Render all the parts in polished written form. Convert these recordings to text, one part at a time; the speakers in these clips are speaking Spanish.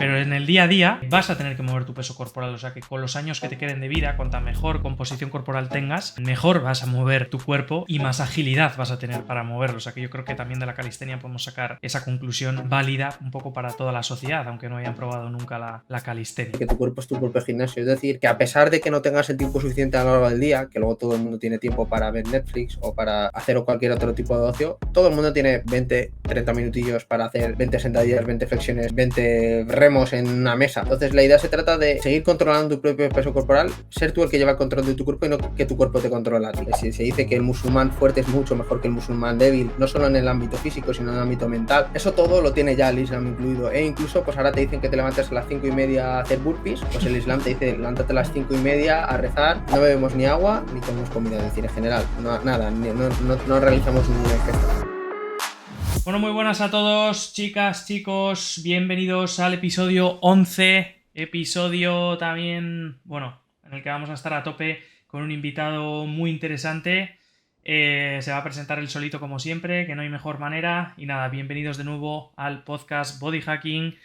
pero en el día a día vas a tener que mover tu peso corporal, o sea que con los años que te queden de vida, cuanta mejor composición corporal tengas, mejor vas a mover tu cuerpo y más agilidad vas a tener para moverlo. O sea que yo creo que también de la calistenia podemos sacar esa conclusión válida un poco para toda la sociedad, aunque no hayan probado nunca la calistenia. Que tu cuerpo es tu propio gimnasio, es decir, que a pesar de que no tengas el tiempo suficiente a lo largo del día, que luego todo el mundo tiene tiempo para ver Netflix o para hacer cualquier otro tipo de ocio, todo el mundo tiene 20, 30 minutillos para hacer 20 sentadillas, 20 flexiones, 20 remos en una mesa. Entonces la idea se trata de seguir controlando tu propio peso corporal, ser tú el que lleva el control de tu cuerpo y no que tu cuerpo te controla a ti. Si se dice que el musulmán fuerte es mucho mejor que el musulmán débil, no solo en el ámbito físico, sino en el ámbito mental, eso todo lo tiene ya el Islam incluido. E incluso pues ahora te dicen que te levantes a las 5:30 a hacer burpees, pues el Islam te dice levántate a las 5:30 a rezar, no bebemos ni agua ni comemos comida, es decir, en general, nada, no realizamos ninguna ingesta. Bueno, muy buenas a todos, chicas, chicos, bienvenidos al episodio 11, episodio también, bueno, en el que vamos a estar a tope con un invitado muy interesante. Se va a presentar él solito como siempre, que no hay mejor manera. Y nada, bienvenidos de nuevo al podcast Body Hacking,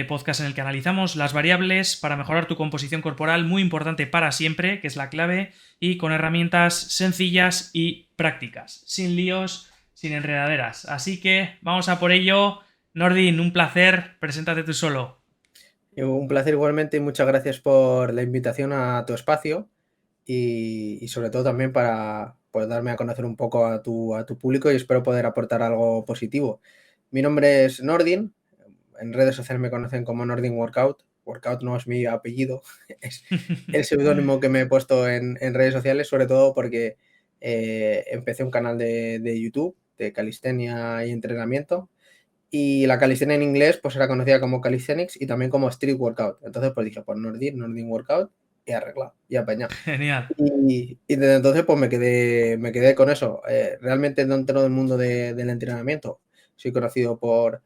podcast en el que analizamos las variables para mejorar tu composición corporal, muy importante para siempre, que es la clave, y con herramientas sencillas y prácticas, sin líos, sin enredaderas. Así que vamos a por ello. Nordin, un placer, preséntate tú solo. Un placer igualmente y muchas gracias por la invitación a tu espacio y sobre todo también para darme a conocer un poco a tu público y espero poder aportar algo positivo. Mi nombre es Nordin, en redes sociales me conocen como Nordin Workout. Workout no es mi apellido, es el seudónimo que me he puesto en redes sociales, sobre todo porque empecé un canal de YouTube de calistenia y entrenamiento. Y la calistenia en inglés pues era conocida como calisthenics y también como street workout. Entonces pues dije, pues Nordin Workout y arreglado, y apañado. Genial. Y desde entonces pues me quedé con eso. Realmente dentro del mundo del entrenamiento soy conocido por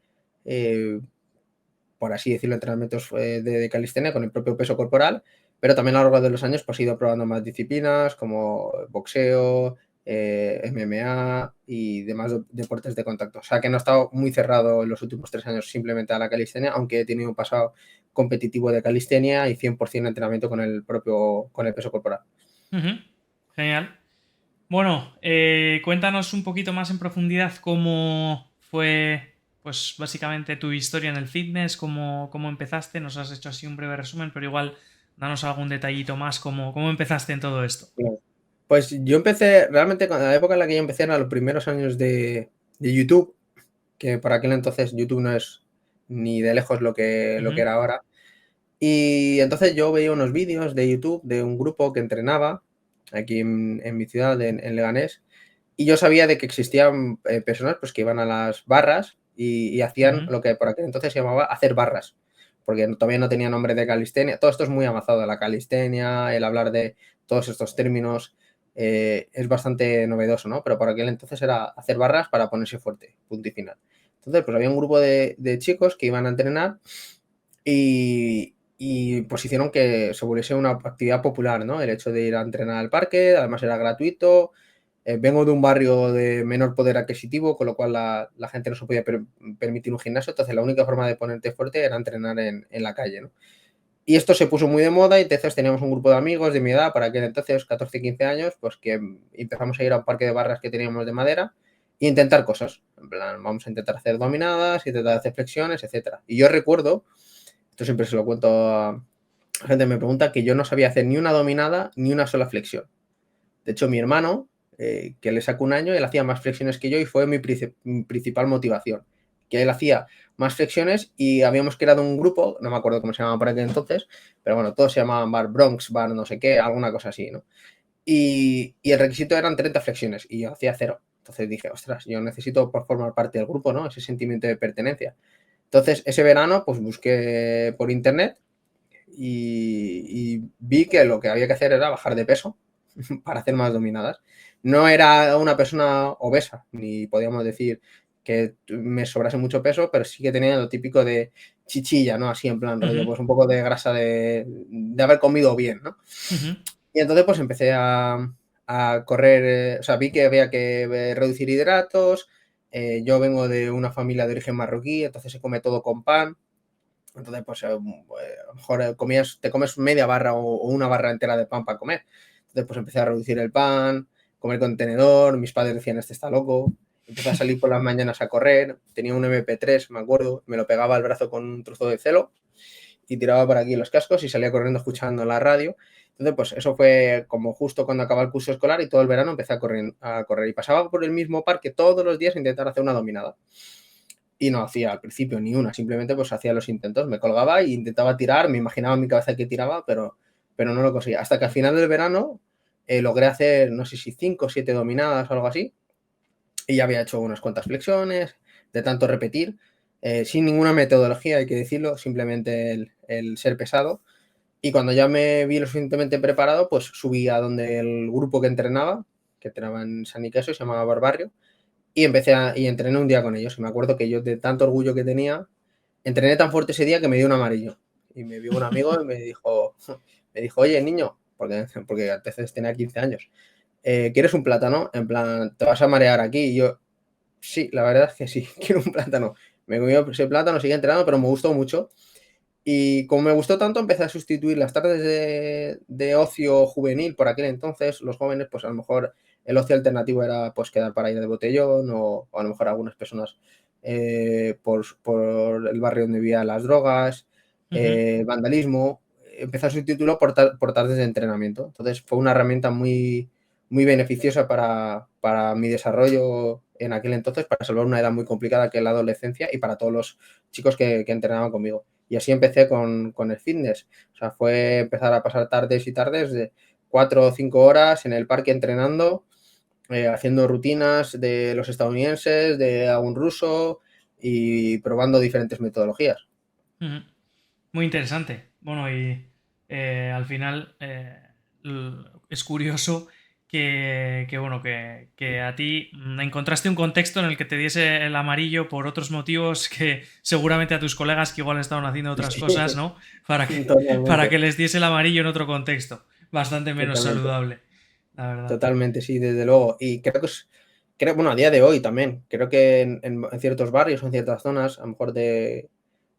así decirlo, entrenamientos de calistenia con el propio peso corporal, pero también a lo largo de los años pues he ido probando más disciplinas como boxeo, MMA y demás deportes de contacto. O sea que no he estado muy cerrado en los últimos 3 años simplemente a la calistenia, aunque he tenido un pasado competitivo de calistenia y 100% entrenamiento con el peso corporal. Genial. Bueno, cuéntanos un poquito más en profundidad cómo fue, pues básicamente tu historia en el fitness, cómo empezaste. Nos has hecho así un breve resumen, pero igual danos algún detallito más, cómo empezaste en todo esto. Pues yo empecé, realmente, la época en la que yo empecé eran los primeros años de YouTube, que por aquel entonces YouTube no es ni de lejos lo que era ahora. Y entonces yo veía unos vídeos de YouTube de un grupo que entrenaba aquí en mi ciudad, en Leganés, y yo sabía de que existían personas pues, que iban a las barras y hacían lo que por aquel entonces se llamaba hacer barras, porque todavía no tenía nombre de calistenia. Todo esto es muy avanzado, la calistenia, el hablar de todos estos términos es bastante novedoso, ¿no? Pero por aquel entonces era hacer barras para ponerse fuerte, punto y final. Entonces, pues había un grupo de chicos que iban a entrenar y pues hicieron que se volviese una actividad popular, ¿no? El hecho de ir a entrenar al parque, además era gratuito. Vengo de un barrio de menor poder adquisitivo, con lo cual la gente no se podía permitir un gimnasio, entonces la única forma de ponerte fuerte era entrenar en la calle, ¿no? Y esto se puso muy de moda y entonces teníamos un grupo de amigos de mi edad, para aquel entonces, 14, 15 años, pues que empezamos a ir a un parque de barras que teníamos de madera e intentar cosas. En plan, vamos a intentar hacer dominadas, intentar hacer flexiones, etcétera. Y yo recuerdo, esto siempre se lo cuento a la gente, me pregunta, que yo no sabía hacer ni una dominada ni una sola flexión. De hecho, mi hermano, que le sacó un año, él hacía más flexiones que yo y fue mi principal motivación. Que él hacía más flexiones y habíamos creado un grupo, no me acuerdo cómo se llamaba por aquel entonces, pero bueno, todos se llamaban Bar Bronx, Bar no sé qué, alguna cosa así, ¿no? Y el requisito eran 30 flexiones y yo hacía 0. Entonces dije, ostras, yo necesito formar parte del grupo, ¿no? Ese sentimiento de pertenencia. Entonces, ese verano, pues busqué por internet y vi que lo que había que hacer era bajar de peso para hacer más dominadas. No era una persona obesa, ni podíamos decir que me sobrase mucho peso, pero sí que tenía lo típico de chichilla, ¿no? Así en plan rollo, pues un poco de grasa de haber comido bien, ¿no? Y entonces pues empecé a correr, o sea, vi que había que reducir hidratos. Yo vengo de una familia de origen marroquí, entonces se come todo con pan. Entonces, pues a lo mejor te comes media barra o una barra entera de pan para comer. Entonces, pues empecé a reducir el pan, comer con tenedor, mis padres decían, este está loco. Empecé a salir por las mañanas a correr, tenía un MP3, me acuerdo, me lo pegaba al brazo con un trozo de celo y tiraba por aquí los cascos y salía corriendo escuchando la radio. Entonces, pues eso fue como justo cuando acaba el curso escolar y todo el verano empecé a correr y pasaba por el mismo parque todos los días a intentar hacer una dominada. Y no hacía al principio ni una, simplemente pues hacía los intentos, me colgaba e intentaba tirar, me imaginaba en mi cabeza que tiraba, pero no lo conseguía. Hasta que al final del verano logré hacer, no sé si 5 o 7 dominadas o algo así, y ya había hecho unas cuantas flexiones, de tanto repetir, sin ninguna metodología, hay que decirlo, simplemente el ser pesado. Y cuando ya me vi lo suficientemente preparado, pues subí a donde el grupo que entrenaba en San Nicaso, se llamaba Barbarrio, y entrené un día con ellos. Y me acuerdo que yo, de tanto orgullo que tenía, entrené tan fuerte ese día que me dio un amarillo. Y me vio un amigo y me dijo, oye, niño, porque antes tenía 15 años, ¿quieres un plátano? En plan, ¿te vas a marear aquí? Y yo, sí, la verdad es que sí, quiero un plátano. Me comió ese plátano, seguí entrenando, pero me gustó mucho. Y como me gustó tanto, empecé a sustituir las tardes de ocio juvenil por aquel entonces. Los jóvenes, pues a lo mejor el ocio alternativo era pues quedar para ir de botellón o a lo mejor algunas personas por el barrio donde vivía las drogas, vandalismo. Empecé a sustituirlo por tardes de entrenamiento. Entonces fue una herramienta muy, muy beneficiosa para mi desarrollo en aquel entonces, para salvar una edad muy complicada que es la adolescencia y para todos los chicos que entrenaban conmigo. Y así empecé con el fitness. O sea, fue empezar a pasar tardes y tardes de 4 o 5 horas en el parque entrenando, haciendo rutinas de los estadounidenses, de algún ruso y probando diferentes metodologías. Muy interesante. Bueno, y al final es curioso que a ti encontraste un contexto en el que te diese el amarillo por otros motivos que seguramente a tus colegas que igual estaban haciendo otras Sí, cosas, ¿no? Para que totalmente, les diese el amarillo en otro contexto. Bastante menos totalmente. saludable, la verdad. Totalmente, sí, desde luego. Y bueno, a día de hoy también, creo que en ciertos barrios o en ciertas zonas, a lo mejor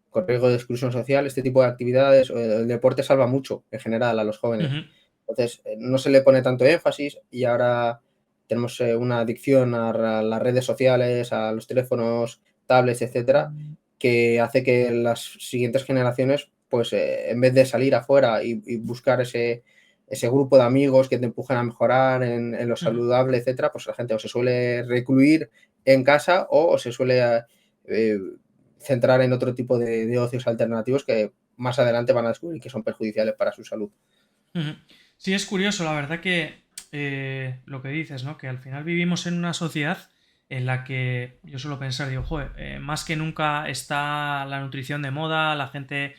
con riesgo de exclusión social, este tipo de actividades, el deporte salva mucho en general a los jóvenes. Ujú, Entonces, no se le pone tanto énfasis y ahora tenemos una adicción a las redes sociales, a los teléfonos, tablets, etcétera, que hace que las siguientes generaciones, pues en vez de salir afuera y buscar ese grupo de amigos que te empujen a mejorar en lo ujú. saludable, etcétera, pues la gente o se suele recluir en casa o se suele eh, centrar en otro tipo de ocios alternativos que más adelante van a descubrir que son perjudiciales para su salud. Ujú. Sí, es curioso, la verdad que lo que dices, ¿no? Que al final vivimos en una sociedad en la que yo suelo pensar, digo, joder, más que nunca está la nutrición de moda, la gente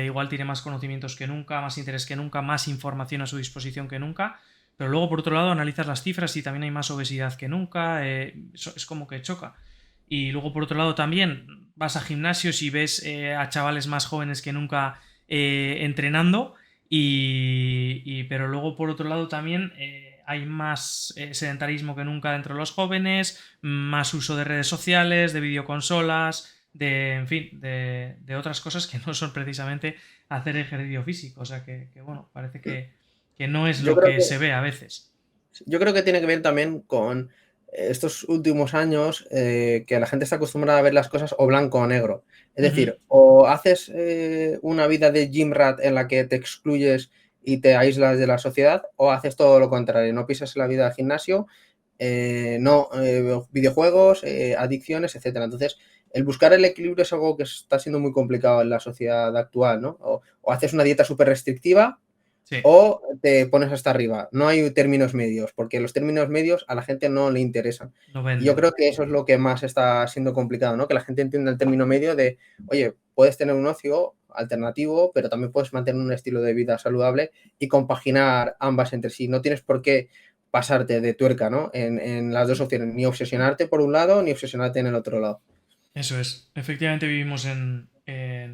igual tiene más conocimientos que nunca, más interés que nunca, más información a su disposición que nunca, pero luego por otro lado analizas las cifras y también hay más obesidad que nunca, es como que choca. Y luego por otro lado también vas a gimnasios y ves a chavales más jóvenes que nunca entrenando pero luego, por otro lado, también hay más sedentarismo que nunca dentro de los jóvenes, más uso de redes sociales, de videoconsolas, en fin, de otras cosas que no son precisamente hacer ejercicio físico. O sea bueno, parece que no es Yo lo creo que que se ve a veces. Yo creo que tiene que ver también con estos últimos años que la gente está acostumbrada a ver las cosas o blanco o negro. Es Ujú, decir, o haces una vida de gym rat en la que te excluyes y te aíslas de la sociedad, o haces todo lo contrario, no pisas la vida del gimnasio, videojuegos, adicciones, etcétera. Entonces, el buscar el equilibrio es algo que está siendo muy complicado en la sociedad actual, ¿no? O haces una dieta súper restrictiva sí, o te pones hasta arriba. No hay términos medios, porque los términos medios a la gente no le interesan. no Y yo venden. creo que eso es lo que más está siendo complicado, ¿no? Que la gente entienda el término medio de, oye, puedes tener un ocio alternativo, pero también puedes mantener un estilo de vida saludable y compaginar ambas entre sí. No tienes por qué pasarte de tuerca, ¿no? En las dos opciones, ni obsesionarte por un lado, ni obsesionarte en el otro lado. Eso es. Efectivamente vivimos en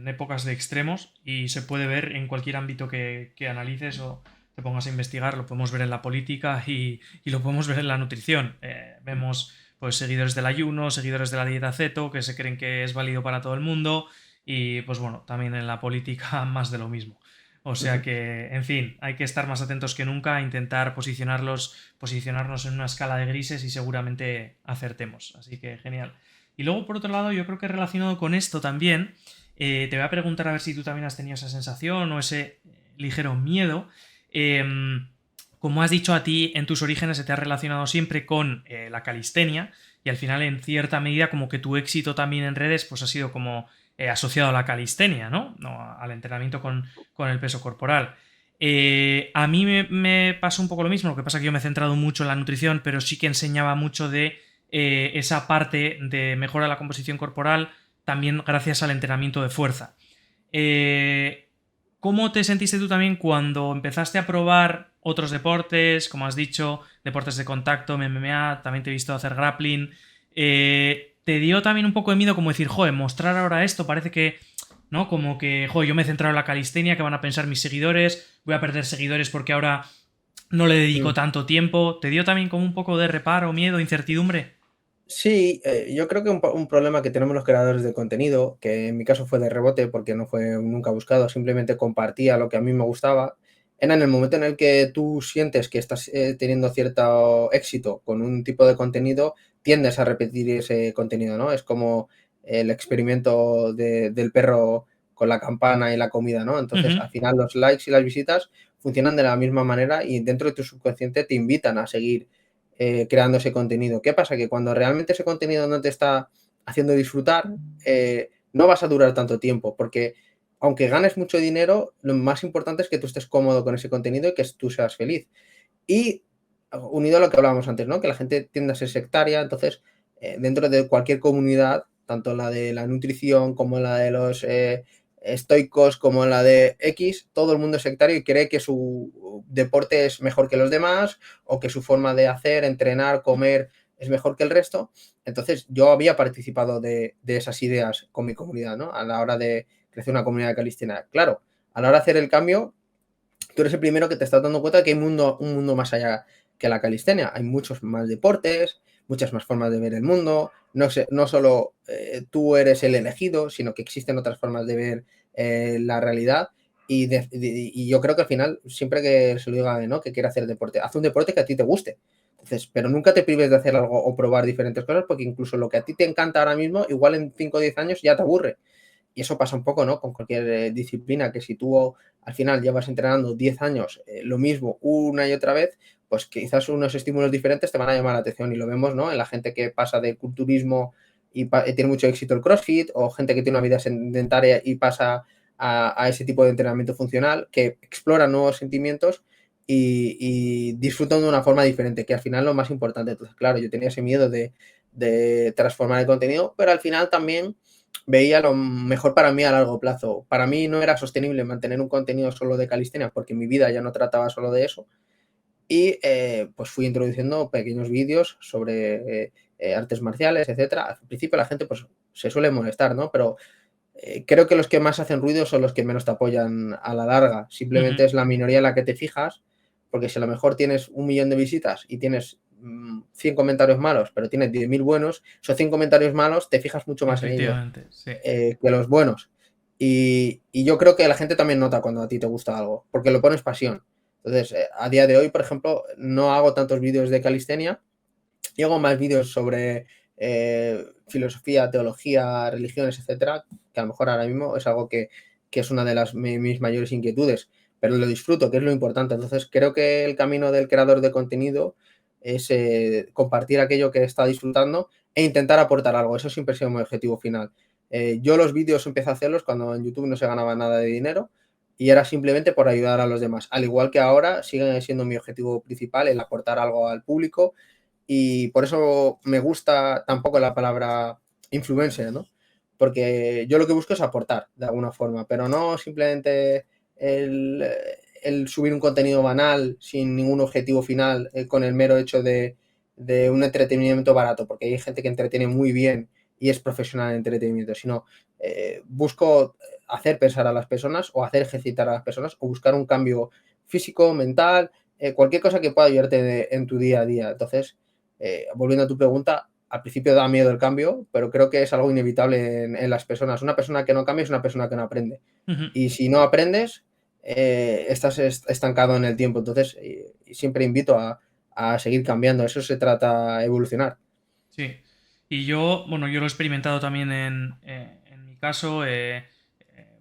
épocas de extremos y se puede ver en cualquier ámbito que analices o te pongas a investigar. Lo podemos ver en la política y lo podemos ver en la nutrición. Vemos pues seguidores del ayuno, seguidores de la dieta ceto que se creen que es válido para todo el mundo y pues bueno, también en la política más de lo mismo. O sea que, en fin, hay que estar más atentos que nunca, intentar posicionarnos en una escala de grises y seguramente acertemos. Así que genial. Y luego, por otro lado, yo creo que relacionado con esto también, te voy a preguntar a ver si tú también has tenido esa sensación o ese ligero miedo. Como has dicho, a ti en tus orígenes se te ha relacionado siempre con la calistenia y al final en cierta medida como que tu éxito también en redes pues ha sido como asociado a la calistenia, ¿no? No al entrenamiento con el peso corporal. A mí me pasó un poco lo mismo, lo que pasa es que yo me he centrado mucho en la nutrición, pero sí que enseñaba mucho de esa parte de mejora de la composición corporal también gracias al entrenamiento de fuerza. Eh, ¿Cómo te sentiste tú también cuando empezaste a probar otros deportes, como has dicho, deportes de contacto, MMA, también te he visto hacer grappling? ¿Te dio también un poco de miedo como decir, joder, mostrar ahora esto parece que, ¿no? Como que, joder, yo me he centrado en la calistenia, ¿qué van a pensar mis seguidores? Voy a perder seguidores porque ahora no le dedico Mm. tanto tiempo. ¿Te dio también como un poco de reparo, miedo, incertidumbre? Sí, yo creo que un problema que tenemos los creadores de contenido, que en mi caso fue de rebote porque no fue nunca buscado, simplemente compartía lo que a mí me gustaba, era en el momento en el que tú sientes que estás teniendo cierto éxito con un tipo de contenido, tiendes a repetir ese contenido, ¿no? Es como el experimento del perro con la campana y la comida, ¿no? Entonces, Ujú. al final los likes y las visitas funcionan de la misma manera y dentro de tu subconsciente te invitan a seguir creando ese contenido. ¿Qué pasa? Que cuando realmente ese contenido no te está haciendo disfrutar, no vas a durar tanto tiempo, porque aunque ganes mucho dinero, lo más importante es que tú estés cómodo con ese contenido y que tú seas feliz. Y unido a lo que hablábamos antes, ¿no? Que la gente tiende a ser sectaria, entonces, dentro de cualquier comunidad, tanto la de la nutrición como la de los estoicos, como la de X, todo el mundo es sectario y cree que su deporte es mejor que los demás o que su forma de hacer, entrenar, comer es mejor que el resto. Entonces, yo había participado de esas ideas con mi comunidad, ¿no? A la hora de crecer una comunidad de calistenia. Claro, a la hora de hacer el cambio, tú eres el primero que te estás dando cuenta de que hay un mundo más allá que la calistenia. Hay muchos más deportes, muchas más formas de ver el mundo. No solo tú eres el elegido, sino que existen otras formas de ver la realidad. Y yo creo que al final, siempre que se lo diga a ¿no? que quiere hacer deporte, haz un deporte que a ti te guste. Entonces, pero nunca te prives de hacer algo o probar diferentes cosas, porque incluso lo que a ti te encanta ahora mismo, igual en 5 o 10 años ya te aburre. Y eso pasa un poco, ¿no? Con cualquier disciplina, que si tú al final llevas entrenando 10 años lo mismo una y otra vez, pues quizás unos estímulos diferentes te van a llamar la atención y lo vemos, ¿no? En la gente que pasa de culturismo y tiene mucho éxito el CrossFit, o gente que tiene una vida sedentaria y pasa a ese tipo de entrenamiento funcional, que explora nuevos sentimientos y disfrutan de una forma diferente, que al final es lo más importante. Entonces, claro, yo tenía ese miedo de transformar el contenido, pero al final también veía lo mejor para mí a largo plazo. Para mí no era sostenible mantener un contenido solo de calistenia porque mi vida ya no trataba solo de eso. Y pues fui introduciendo pequeños vídeos sobre artes marciales, etcétera. Al principio la gente pues se suele molestar, ¿no? Pero creo que los que más hacen ruido son los que menos te apoyan a la larga. Simplemente Ujú. es la minoría en la que te fijas, porque si a lo mejor tienes 1 millón de visitas y tienes 100 comentarios malos, pero tienes 10.000 buenos, esos 100 comentarios malos te fijas mucho más en ellos Efectivamente, sí. que los buenos. Y yo creo que la gente también nota cuando a ti te gusta algo, porque lo pones pasión. Entonces, a día de hoy, por ejemplo, no hago tantos vídeos de calistenia y hago más vídeos sobre filosofía, teología, religiones, etcétera, que a lo mejor ahora mismo es algo que es una de mis mayores inquietudes, pero lo disfruto, que es lo importante. Entonces, creo que el camino del creador de contenido es compartir aquello que está disfrutando e intentar aportar algo. Eso siempre ha sido mi objetivo final. Yo los vídeos empecé a hacerlos cuando en YouTube no se ganaba nada de dinero y era simplemente por ayudar a los demás. Al igual que ahora, sigue siendo mi objetivo principal el aportar algo al público y por eso me gusta tampoco la palabra influencer, ¿no? Porque yo lo que busco es aportar de alguna forma, pero no simplemente el, el subir un contenido banal sin ningún objetivo final, con el mero hecho de un entretenimiento barato, porque hay gente que entretiene muy bien y es profesional en entretenimiento, sino busco hacer pensar a las personas o hacer ejercitar a las personas o buscar un cambio físico, mental, cualquier cosa que pueda ayudarte en tu día a día. Entonces, volviendo a tu pregunta, al principio da miedo el cambio, pero creo que es algo inevitable en las personas. Una persona que no cambia es una persona que no aprende. Ujú. Y si no aprendes, estás estancado en el tiempo. Entonces, siempre invito a seguir cambiando. Eso se trata, evolucionar. Sí. Y yo, bueno, yo lo he experimentado también en mi caso.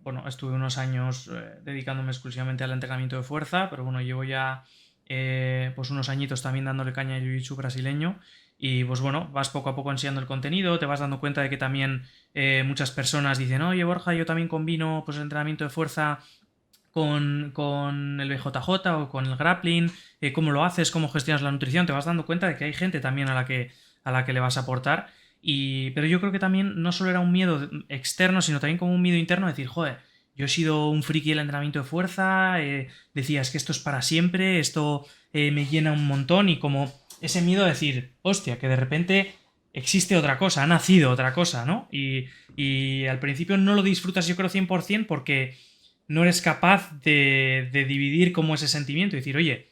Bueno, estuve unos años dedicándome exclusivamente al entrenamiento de fuerza, pero bueno, llevo ya pues unos añitos también dándole caña al jiu-jitsu brasileño. Y pues bueno, vas poco a poco enseñando el contenido, te vas dando cuenta de que también muchas personas dicen, oye Borja, yo también combino pues el entrenamiento de fuerza con el BJJ o con el grappling, cómo lo haces, cómo gestionas la nutrición, te vas dando cuenta de que hay gente también a la que le vas a aportar. Pero yo creo que también no solo era un miedo externo, sino también como un miedo interno de decir, joder, yo he sido un friki del entrenamiento de fuerza, decía, es que esto es para siempre, esto me llena un montón y como ese miedo de decir, hostia, que de repente existe otra cosa, ha nacido otra cosa, ¿no? Y al principio no lo disfrutas yo creo 100% porque no eres capaz de dividir como ese sentimiento y decir, oye,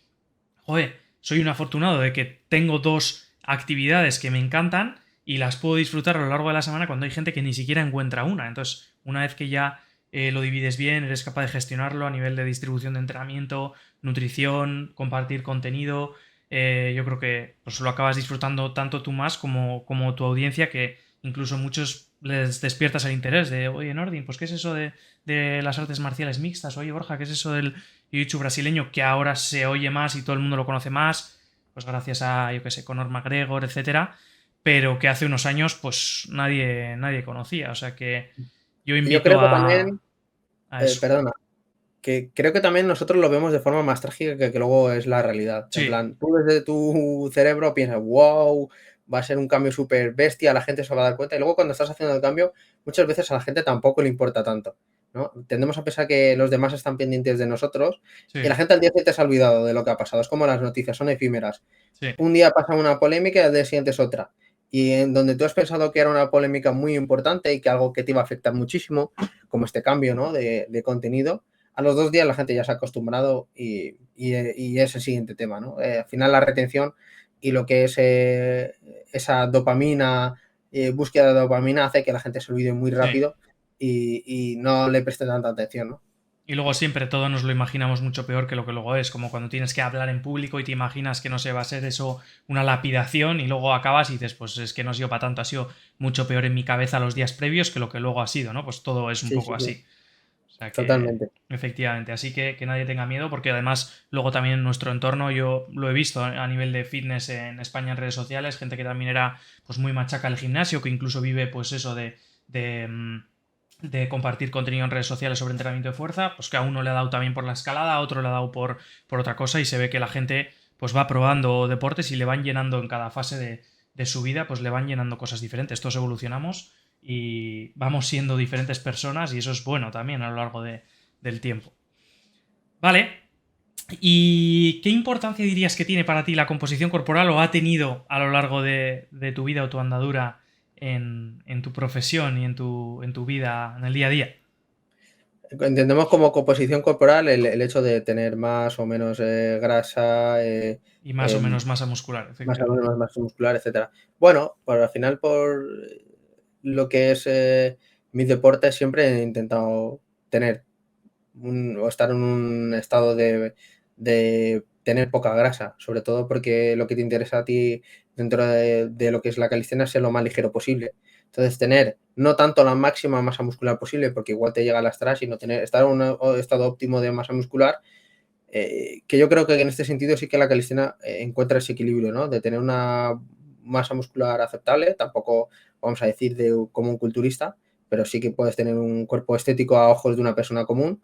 joder, soy un afortunado de que tengo dos actividades que me encantan y las puedo disfrutar a lo largo de la semana cuando hay gente que ni siquiera encuentra una. Entonces, una vez que ya lo divides bien, eres capaz de gestionarlo a nivel de distribución de entrenamiento, nutrición, compartir contenido, yo creo que pues, lo acabas disfrutando tanto tú más como tu audiencia, que incluso muchos les despiertas el interés de, oye, Nordin, pues ¿qué es eso de las artes marciales mixtas? Oye, Borja, ¿qué es eso del jiu-jitsu brasileño que ahora se oye más y todo el mundo lo conoce más? Pues gracias a, yo qué sé, Conor McGregor, etcétera, pero que hace unos años pues nadie conocía. O sea que yo Y yo invito creo que también, a eso. perdona, que creo que también nosotros lo vemos de forma más trágica que luego es la realidad. En Sí, plan, tú desde tu cerebro piensas, wow, va a ser un cambio súper bestia, la gente se va a dar cuenta. Y luego cuando estás haciendo el cambio, muchas veces a la gente tampoco le importa tanto, ¿no? Tendemos a pensar que los demás están pendientes de nosotros y sí, la gente al día siguiente se ha olvidado de lo que ha pasado. Es como las noticias, son efímeras. sí, Un día pasa una polémica y al día siguiente es otra. Y en donde tú has pensado que era una polémica muy importante y que algo que te iba a afectar muchísimo, como este cambio, ¿no?, de contenido, a los 2 días la gente ya se ha acostumbrado y es el siguiente tema, ¿no? Al final la retención y lo que es esa dopamina, búsqueda de dopamina hace que la gente se olvide muy sí. rápido y no le preste tanta atención, ¿no? Y luego siempre todo nos lo imaginamos mucho peor que lo que luego es, como cuando tienes que hablar en público y te imaginas que no sé, va a ser eso una lapidación y luego acabas y dices, pues es que no ha sido para tanto, ha sido mucho peor en mi cabeza los días previos que lo que luego ha sido, ¿no? Pues todo es un Sí, poco sí, sí, así. O sea que, totalmente. efectivamente, así que nadie tenga miedo, porque además luego también en nuestro entorno yo lo he visto a nivel de fitness en España en redes sociales, gente que también era pues muy machaca al gimnasio, que incluso vive pues eso de compartir contenido en redes sociales sobre entrenamiento de fuerza, pues que a uno le ha dado también por la escalada, a otro le ha dado por otra cosa y se ve que la gente pues va probando deportes y le van llenando en cada fase de su vida, pues le van llenando cosas diferentes. Todos evolucionamos y vamos siendo diferentes personas y eso es bueno también a lo largo del tiempo. Vale, ¿y qué importancia dirías que tiene para ti la composición corporal o ha tenido a lo largo de tu vida o tu andadura en tu profesión y en tu vida, en el día a día? Entendemos como composición corporal el hecho de tener más o menos grasa, Y más o em, menos masa muscular, más o efectivamente. menos masa muscular, etcétera. Bueno, pues al final por lo que es mis deportes siempre he intentado tener o estar en un estado de tener poca grasa, sobre todo porque lo que te interesa a ti dentro de lo que es la calistenia es ser lo más ligero posible. Entonces, tener no tanto la máxima masa muscular posible, porque igual te llega a lastrar, sino estar en un estado óptimo de masa muscular, que yo creo que en este sentido sí que la calistenia encuentra ese equilibrio, ¿no? De tener una masa muscular aceptable, tampoco vamos a decir como un culturista, pero sí que puedes tener un cuerpo estético a ojos de una persona común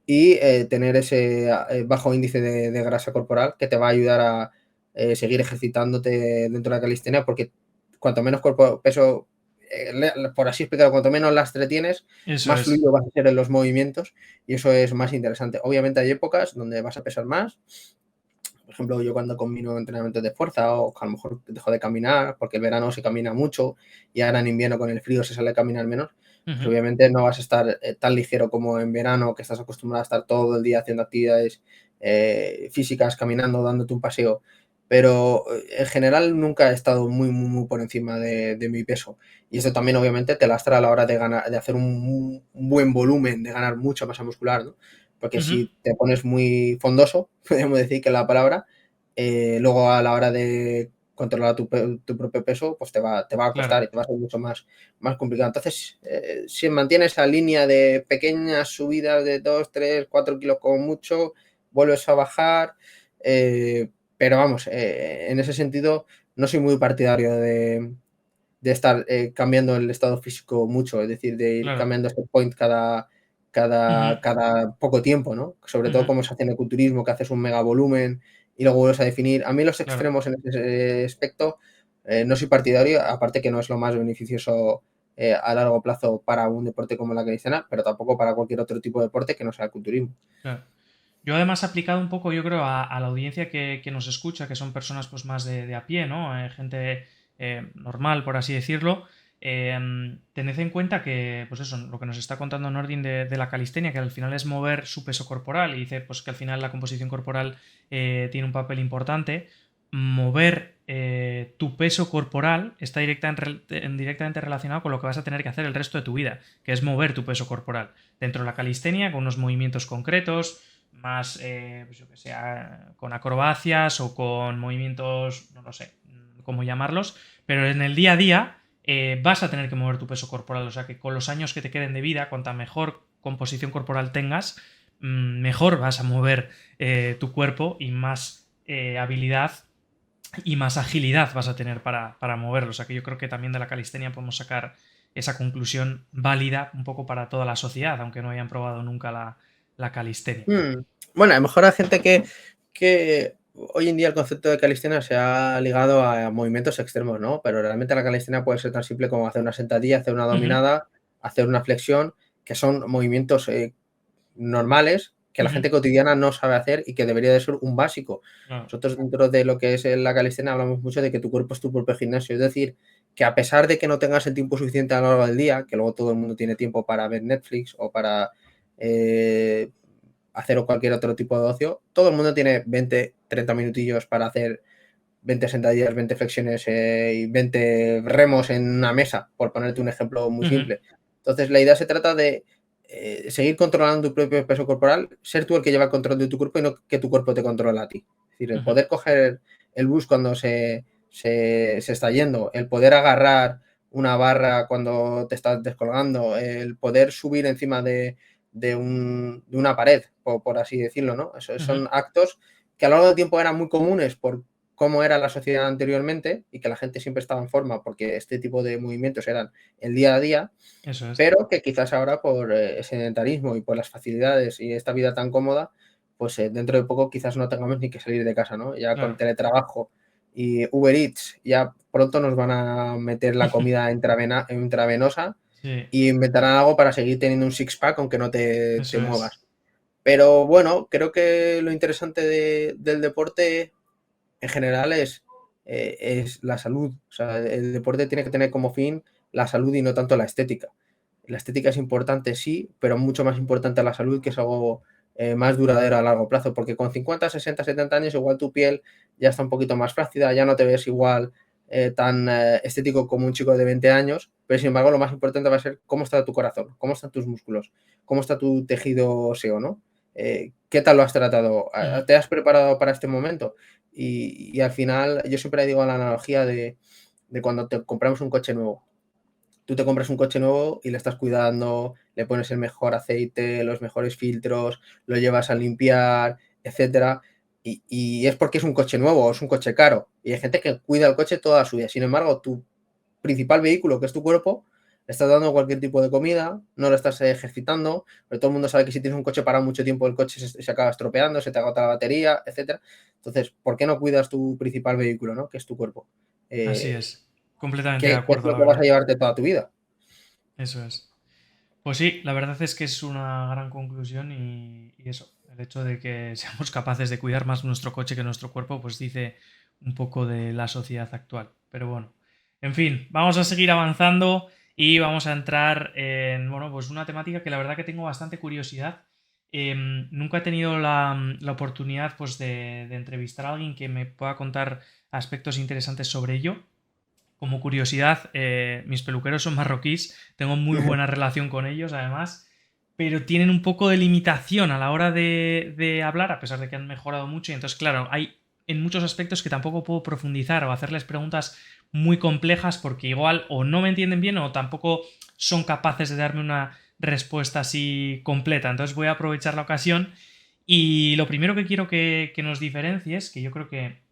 y tener ese bajo índice de grasa corporal que te va a ayudar a seguir ejercitándote dentro de la calistenia porque cuanto menos cuerpo peso, por así explicarlo, cuanto menos lastre tienes, Eso más es. fluido vas a ser en los movimientos y eso es más interesante. Obviamente hay épocas donde vas a pesar más. Por ejemplo, yo cuando combino entrenamientos de fuerza o a lo mejor dejo de caminar porque el verano se camina mucho y ahora en invierno con el frío se sale a caminar menos, pues Ujú. obviamente no vas a estar tan ligero como en verano, que estás acostumbrado a estar todo el día haciendo actividades físicas, caminando, dándote un paseo. pero en general nunca he estado muy por encima de mi peso. Y esto también obviamente te lastra a la hora de ganar, de hacer un buen volumen, de ganar mucha masa muscular, ¿no? Porque Ujú. si te pones muy fondoso, podemos decir que la palabra, luego a la hora de controlar tu propio peso, pues te va a Claro, costar y te va a ser mucho más complicado. Entonces, si mantienes esa línea de pequeñas subidas de 2, 3, 4 kilos como mucho, vuelves a bajar, pero vamos, en ese sentido no soy muy partidario de estar cambiando el estado físico mucho, es decir, de ir claro. cambiando este point Ujú, cada poco tiempo, ¿no? Sobre todo ujú, como se hace en el culturismo, que haces un mega volumen y luego vuelves a definir. A mí los claro. extremos en ese aspecto no soy partidario, aparte que no es lo más beneficioso a largo plazo para un deporte como la calistenia, pero tampoco para cualquier otro tipo de deporte que no sea el culturismo. Claro. Yo además aplicado un poco, yo creo, a la audiencia que nos escucha, que son personas pues más de a pie, ¿no? Gente normal, por así decirlo. Tened en cuenta que, pues eso, lo que nos está contando Nordin de la calistenia, que al final es mover su peso corporal, y dice pues que al final la composición corporal tiene un papel importante. Mover tu peso corporal está directamente relacionado con lo que vas a tener que hacer el resto de tu vida, que es mover tu peso corporal dentro de la calistenia con unos movimientos concretos, más, pues yo que sé, con acrobacias o con movimientos, no lo sé cómo llamarlos, pero en el día a día vas a tener que mover tu peso corporal, o sea que con los años que te queden de vida, cuanta mejor composición corporal tengas, mejor vas a mover tu cuerpo y más habilidad y más agilidad vas a tener para moverlo. O sea que yo creo que también de la calistenia podemos sacar esa conclusión válida un poco para toda la sociedad, aunque no hayan probado nunca la calistenia. Bueno, a lo mejor hay gente que hoy en día el concepto de calistenia se ha ligado a movimientos extremos, ¿no? Pero realmente la calistenia puede ser tan simple como hacer una sentadilla, hacer una Ujú, dominada, hacer una flexión, que son movimientos normales que la ujú, gente cotidiana no sabe hacer y que debería de ser un básico. claro, Nosotros dentro de lo que es la calistenia hablamos mucho de que tu cuerpo es tu propio gimnasio, es decir, que a pesar de que no tengas el tiempo suficiente a lo largo del día, que luego todo el mundo tiene tiempo para ver Netflix o para eh, hacer cualquier otro tipo de ocio, todo el mundo tiene 20, 30 minutillos para hacer 20 sentadillas, 20 flexiones y 20 remos en una mesa, por ponerte un ejemplo muy ujú, simple. Entonces, la idea se trata de seguir controlando tu propio peso corporal, ser tú el que lleva el control de tu cuerpo y no que tu cuerpo te controla a ti. Es decir, el ujú, poder coger el bus cuando se está yendo, el poder agarrar una barra cuando te estás descolgando, el poder subir encima de una pared, por así decirlo, ¿no? Eso ujú. son actos que a lo largo del tiempo eran muy comunes por cómo era la sociedad anteriormente y que la gente siempre estaba en forma porque este tipo de movimientos eran el día a día, Eso es. pero que quizás ahora por sedentarismo y por las facilidades y esta vida tan cómoda, pues dentro de poco quizás no tengamos ni que salir de casa, ¿no? Ya con Claro. teletrabajo y Uber Eats, ya pronto nos van a meter la comida intravenosa Sí, y inventarán algo para seguir teniendo un six-pack aunque no te eso muevas. es. Pero bueno, creo que lo interesante del deporte en general es la salud. O sea, el deporte tiene que tener como fin la salud y no tanto la estética. La estética es importante, sí, pero mucho más importante la salud, que es algo más duradero a largo plazo, porque con 50, 60, 70 años igual tu piel ya está un poquito más flácida, ya no te ves igual tan estético como un chico de 20 años, pero sin embargo lo más importante va a ser cómo está tu corazón, cómo están tus músculos, cómo está tu tejido óseo, ¿no? ¿Qué tal lo has tratado? Ujú, ¿Te has preparado para este momento? Y al final, yo siempre digo la analogía de cuando te compramos un coche nuevo. Tú te compras un coche nuevo y le estás cuidando, le pones el mejor aceite, los mejores filtros, lo llevas a limpiar, etcétera. Y es porque es un coche nuevo o es un coche caro. Y hay gente que cuida el coche toda su vida. Sin embargo, tu principal vehículo, que es tu cuerpo, le estás dando cualquier tipo de comida, no lo estás ejercitando, pero todo el mundo sabe que si tienes un coche para mucho tiempo, el coche se acaba estropeando, se te agota la batería, etcétera. Entonces, ¿por qué no cuidas tu principal vehículo, ¿no? Que es tu cuerpo? así Eh, es. Completamente de ¿Qué es acuerdo, lo la que vas a verdad. llevarte toda tu vida? Eso es. Pues sí, la verdad es que es una gran conclusión y eso, el hecho de que seamos capaces de cuidar más nuestro coche que nuestro cuerpo, pues dice un poco de la sociedad actual. Pero bueno, en fin, vamos a seguir avanzando y vamos a entrar en, bueno, pues una temática que la verdad que tengo bastante curiosidad Nunca he tenido la oportunidad pues, de entrevistar a alguien que me pueda contar aspectos interesantes sobre ello. Como curiosidad, mis peluqueros son marroquíes, tengo muy buena relación con ellos además, pero tienen un poco de limitación a la hora de hablar, a pesar de que han mejorado mucho. Y entonces, claro, hay en muchos aspectos que tampoco puedo profundizar o hacerles preguntas muy complejas porque igual o no me entienden bien o tampoco son capaces de darme una respuesta así completa. Entonces voy a aprovechar la ocasión y lo primero que quiero que nos diferencies, que yo creo que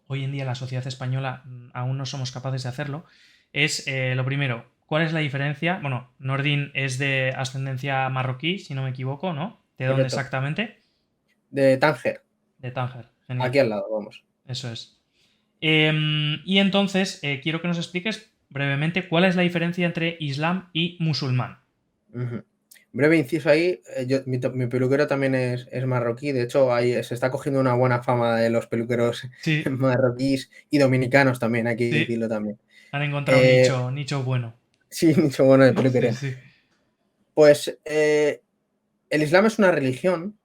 hoy en día la sociedad española aún no somos capaces de hacerlo, es lo primero, ¿cuál es la diferencia? Bueno, Nordin es de ascendencia marroquí, si no me equivoco, ¿no? ¿De dónde Correcto. exactamente? De Tánger, De Tánger, aquí genial, al lado, vamos. eso es. Y entonces quiero que nos expliques brevemente cuál es la diferencia entre Islam y musulmán. Ujú. Breve inciso ahí, mi peluquero también es marroquí, de hecho ahí se está cogiendo una buena fama de los peluqueros Sí, marroquíes y dominicanos también, hay que sí, decirlo también. han encontrado un Eh, nicho bueno. sí, mucho bueno de Sí, peluquería. sí. Pues el Islam es una religión,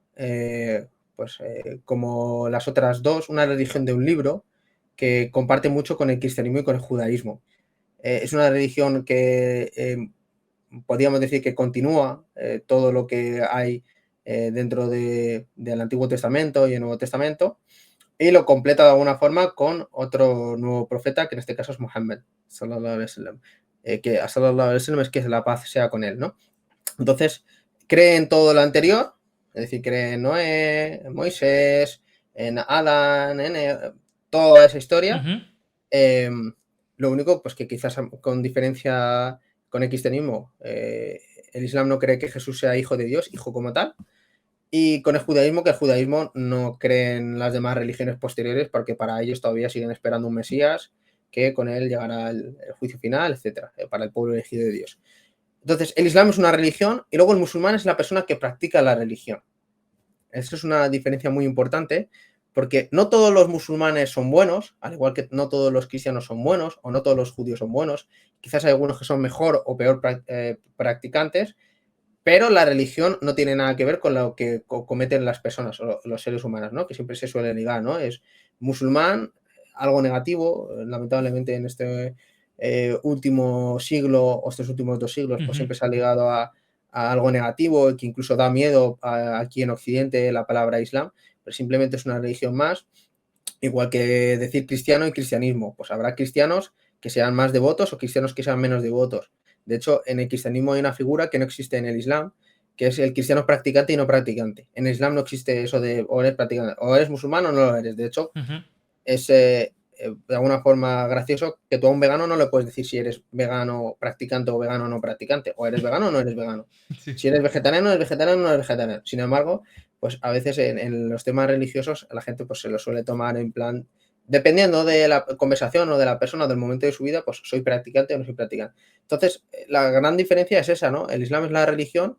como las otras dos, una religión de un libro que comparte mucho con el cristianismo y con el judaísmo. Es una religión que podríamos decir que continúa todo lo que hay dentro del Antiguo Testamento y el Nuevo Testamento y lo completa de alguna forma con otro nuevo profeta, que en este caso es Muhammad, sallallahu alaihi wasallam, que sallallahu alaihi wasallam es que la paz sea con él, ¿no? Entonces, cree en todo lo anterior, es decir, cree en Noé, en Moisés, en Adán, toda esa historia. Ujú. Eh, lo único, pues que quizás con diferencia con el cristianismo, el Islam no cree que Jesús sea hijo de Dios, hijo como tal, y con el judaísmo, que el judaísmo no cree en las demás religiones posteriores, porque para ellos todavía siguen esperando un Mesías, que con él llegará el juicio final, etcétera, para el pueblo elegido de Dios. Entonces, el Islam es una religión y luego el musulmán es la persona que practica la religión. Eso es una diferencia muy importante porque no todos los musulmanes son buenos, al igual que no todos los cristianos son buenos o no todos los judíos son buenos. Quizás hay algunos que son mejor o peor practicantes, pero la religión no tiene nada que ver con lo que cometen las personas o los seres humanos, ¿no? Que siempre se suele ligar, ¿no? Es musulmán, algo negativo, lamentablemente en este último siglo o estos últimos 2 siglos, pues Ujú. siempre se ha ligado a algo negativo y que incluso da miedo aquí en Occidente la palabra Islam, pero simplemente es una religión más, igual que decir cristiano y cristianismo, pues habrá cristianos que sean más devotos o cristianos que sean menos devotos. De hecho, en el cristianismo hay una figura que no existe en el Islam, que es el cristiano practicante y no practicante. En el Islam no existe eso de o eres practicante, o eres musulmán o no lo eres. De hecho, Ujú. es de alguna forma gracioso que tú a un vegano no le puedes decir si eres vegano practicante o vegano no practicante, o eres vegano o no eres vegano. Sí. Si eres vegetariano, eres vegetariano o no eres vegetariano. Sin embargo, pues a veces en los temas religiosos la gente pues se lo suele tomar en plan, dependiendo de la conversación o de la persona o del momento de su vida, pues soy practicante o no soy practicante. Entonces, la gran diferencia es esa, ¿no? El Islam es la religión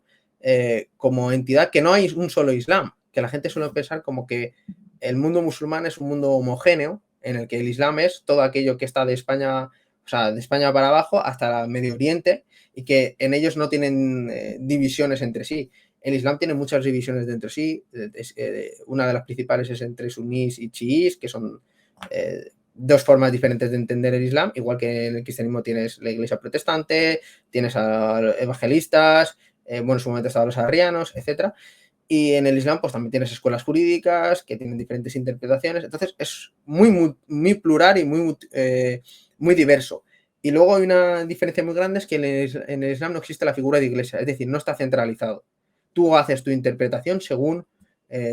como entidad, que no hay un solo Islam, que la gente suele pensar como que el mundo musulmán es un mundo homogéneo en el que el Islam es todo aquello que está de España, o sea, de España para abajo hasta el Medio Oriente y que en ellos no tienen divisiones entre sí. El Islam tiene muchas divisiones dentro de sí. Una de las principales es entre sunís y chiís, que son dos formas diferentes de entender el Islam, igual que en el cristianismo tienes la iglesia protestante, tienes a los evangelistas, bueno, en su momento estaban los arrianos, etcétera. Y en el Islam, pues también tienes escuelas jurídicas que tienen diferentes interpretaciones. Entonces, es muy plural y muy diverso. Y luego hay una diferencia muy grande, es que en el Islam no existe la figura de iglesia, es decir, no está centralizado. Tú haces tu interpretación según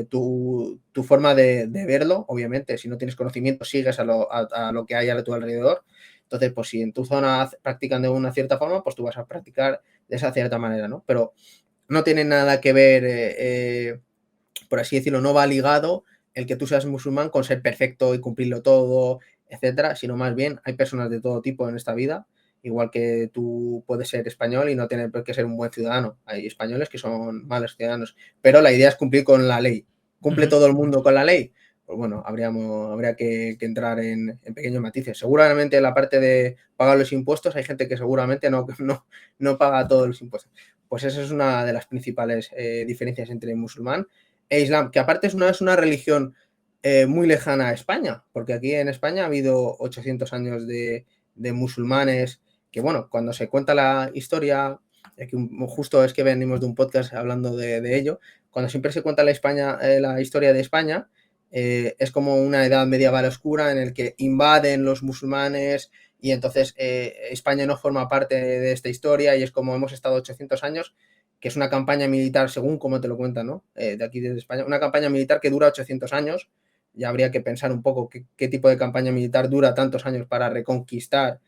tu forma de verlo, obviamente. Si no tienes conocimiento, sigues a lo que hay a tu alrededor. Entonces, pues si en tu zona practican de una cierta forma, pues tú vas a practicar de esa cierta manera, ¿no? Pero no tiene nada que ver, por así decirlo, no va ligado el que tú seas musulmán con ser perfecto y cumplirlo todo, etcétera, sino más bien hay personas de todo tipo en esta vida, igual que tú puedes ser español y no tener por qué ser un buen ciudadano. Hay españoles que son malos ciudadanos, pero la idea es cumplir con la ley. ¿Cumple Ujú. todo el mundo con la ley? Pues bueno, habría que entrar en pequeños matices. Seguramente en la parte de pagar los impuestos hay gente que seguramente no paga todos los impuestos. pues esa es una de las principales diferencias entre el musulmán e islam, que aparte es una religión muy lejana a España, porque aquí en España ha habido 800 años de musulmanes, que bueno, cuando se cuenta la historia, aquí justo es que venimos de un podcast hablando de ello, cuando siempre se cuenta la historia de España, es como una edad medieval oscura en el que invaden los musulmanes y entonces España no forma parte de esta historia y es como hemos estado 800 años, que es una campaña militar, según como te lo cuentan, ¿no? De aquí desde España, una campaña militar que dura 800 años. Ya habría que pensar un poco qué tipo de campaña militar dura tantos años para reconquistar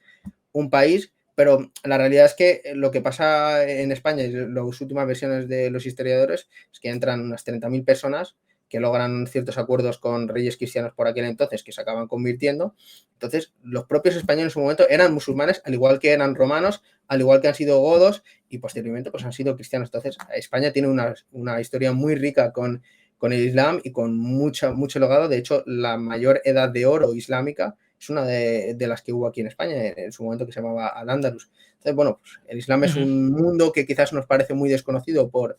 un país, pero la realidad es que lo que pasa en España y las últimas versiones de los historiadores es que entran unas 30.000 personas que logran ciertos acuerdos con reyes cristianos por aquel entonces que se acaban convirtiendo. Entonces, los propios españoles en su momento eran musulmanes, al igual que eran romanos, al igual que han sido godos y posteriormente pues han sido cristianos. Entonces, España tiene una historia muy rica con el Islam y con mucho legado. De hecho, la mayor edad de oro islámica es una de las que hubo aquí en España en su momento, que se llamaba Al-Ándalus. Entonces, bueno, pues el Islam es un mundo que quizás nos parece muy desconocido por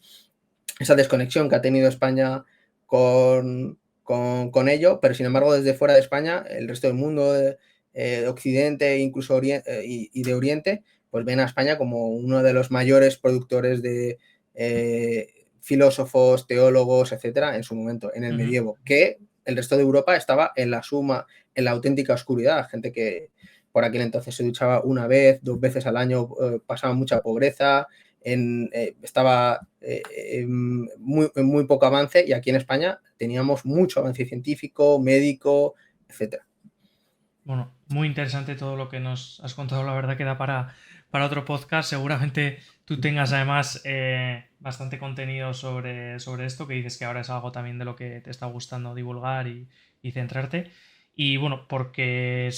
esa desconexión que ha tenido España con ello, pero sin embargo desde fuera de España, el resto del mundo, de Occidente incluso y de Oriente, pues ven a España como uno de los mayores productores de filósofos, teólogos, etcétera, en su momento, en el medievo, que el resto de Europa estaba en la auténtica oscuridad, gente que por aquel entonces se duchaba una vez, 2 veces al año, pasaba mucha pobreza, estaba en muy poco avance, y aquí en España teníamos mucho avance científico, médico, etcétera. Bueno, muy interesante todo lo que nos has contado, la verdad que da para otro podcast. Seguramente tú tengas además bastante contenido sobre esto, que dices que ahora es algo también de lo que te está gustando divulgar y centrarte. Y bueno, porque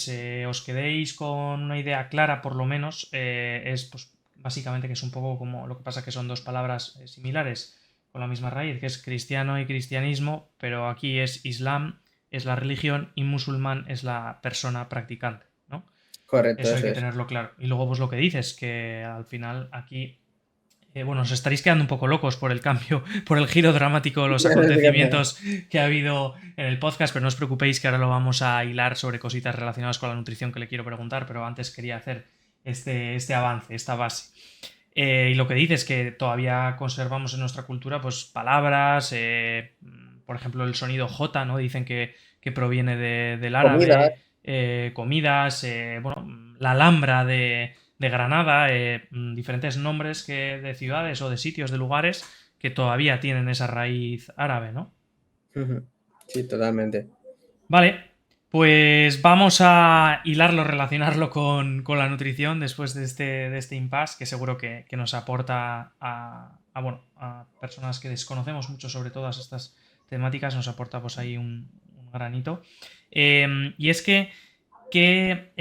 os quedéis con una idea clara, por lo menos, es pues, básicamente que es un poco como lo que pasa que son dos palabras similares con la misma raíz, que es cristiano y cristianismo, pero aquí es islam, es la religión, y musulmán es la persona practicante, ¿no? Correcto, Eso hay eso que es. tenerlo claro. Y luego, pues lo que dices, que al final aquí, bueno, os estaréis quedando un poco locos por el cambio, por el giro dramático de los acontecimientos que ha habido en el podcast, pero no os preocupéis que ahora lo vamos a hilar sobre cositas relacionadas con la nutrición que le quiero preguntar, pero antes quería hacer este avance, esta base. Y lo que dices, que todavía conservamos en nuestra cultura pues palabras, por ejemplo el sonido J, ¿no? Dicen que proviene del Comida. árabe, comidas, bueno, la Alhambra de Granada, diferentes nombres de ciudades o de sitios, de lugares que todavía tienen esa raíz árabe, ¿no? Sí, totalmente. Vale, pues vamos a hilarlo, relacionarlo con la nutrición después de este impasse, que seguro que nos aporta bueno, a personas que desconocemos mucho sobre todas estas temáticas, nos aporta pues ahí un granito. Y es que, ¿qué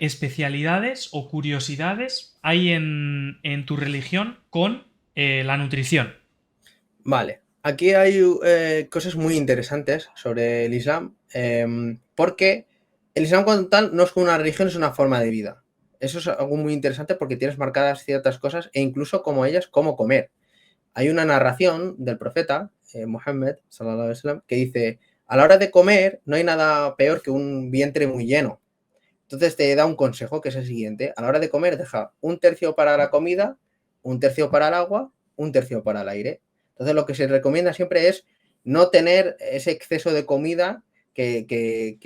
especialidades o curiosidades hay en tu religión con la nutrición? Vale, aquí hay cosas muy interesantes sobre el Islam, porque el Islam como tal no es una religión, es una forma de vida. Eso es algo muy interesante porque tienes marcadas ciertas cosas e incluso como ellas, cómo comer. Hay una narración del profeta, Muhammad, sallallahu alaihi wasallam, que dice, a la hora de comer no hay nada peor que un vientre muy lleno. Entonces te da un consejo que es el siguiente, a la hora de comer deja un tercio para la comida, un tercio para el agua, un tercio para el aire. Entonces lo que se recomienda siempre es no tener ese exceso de comida que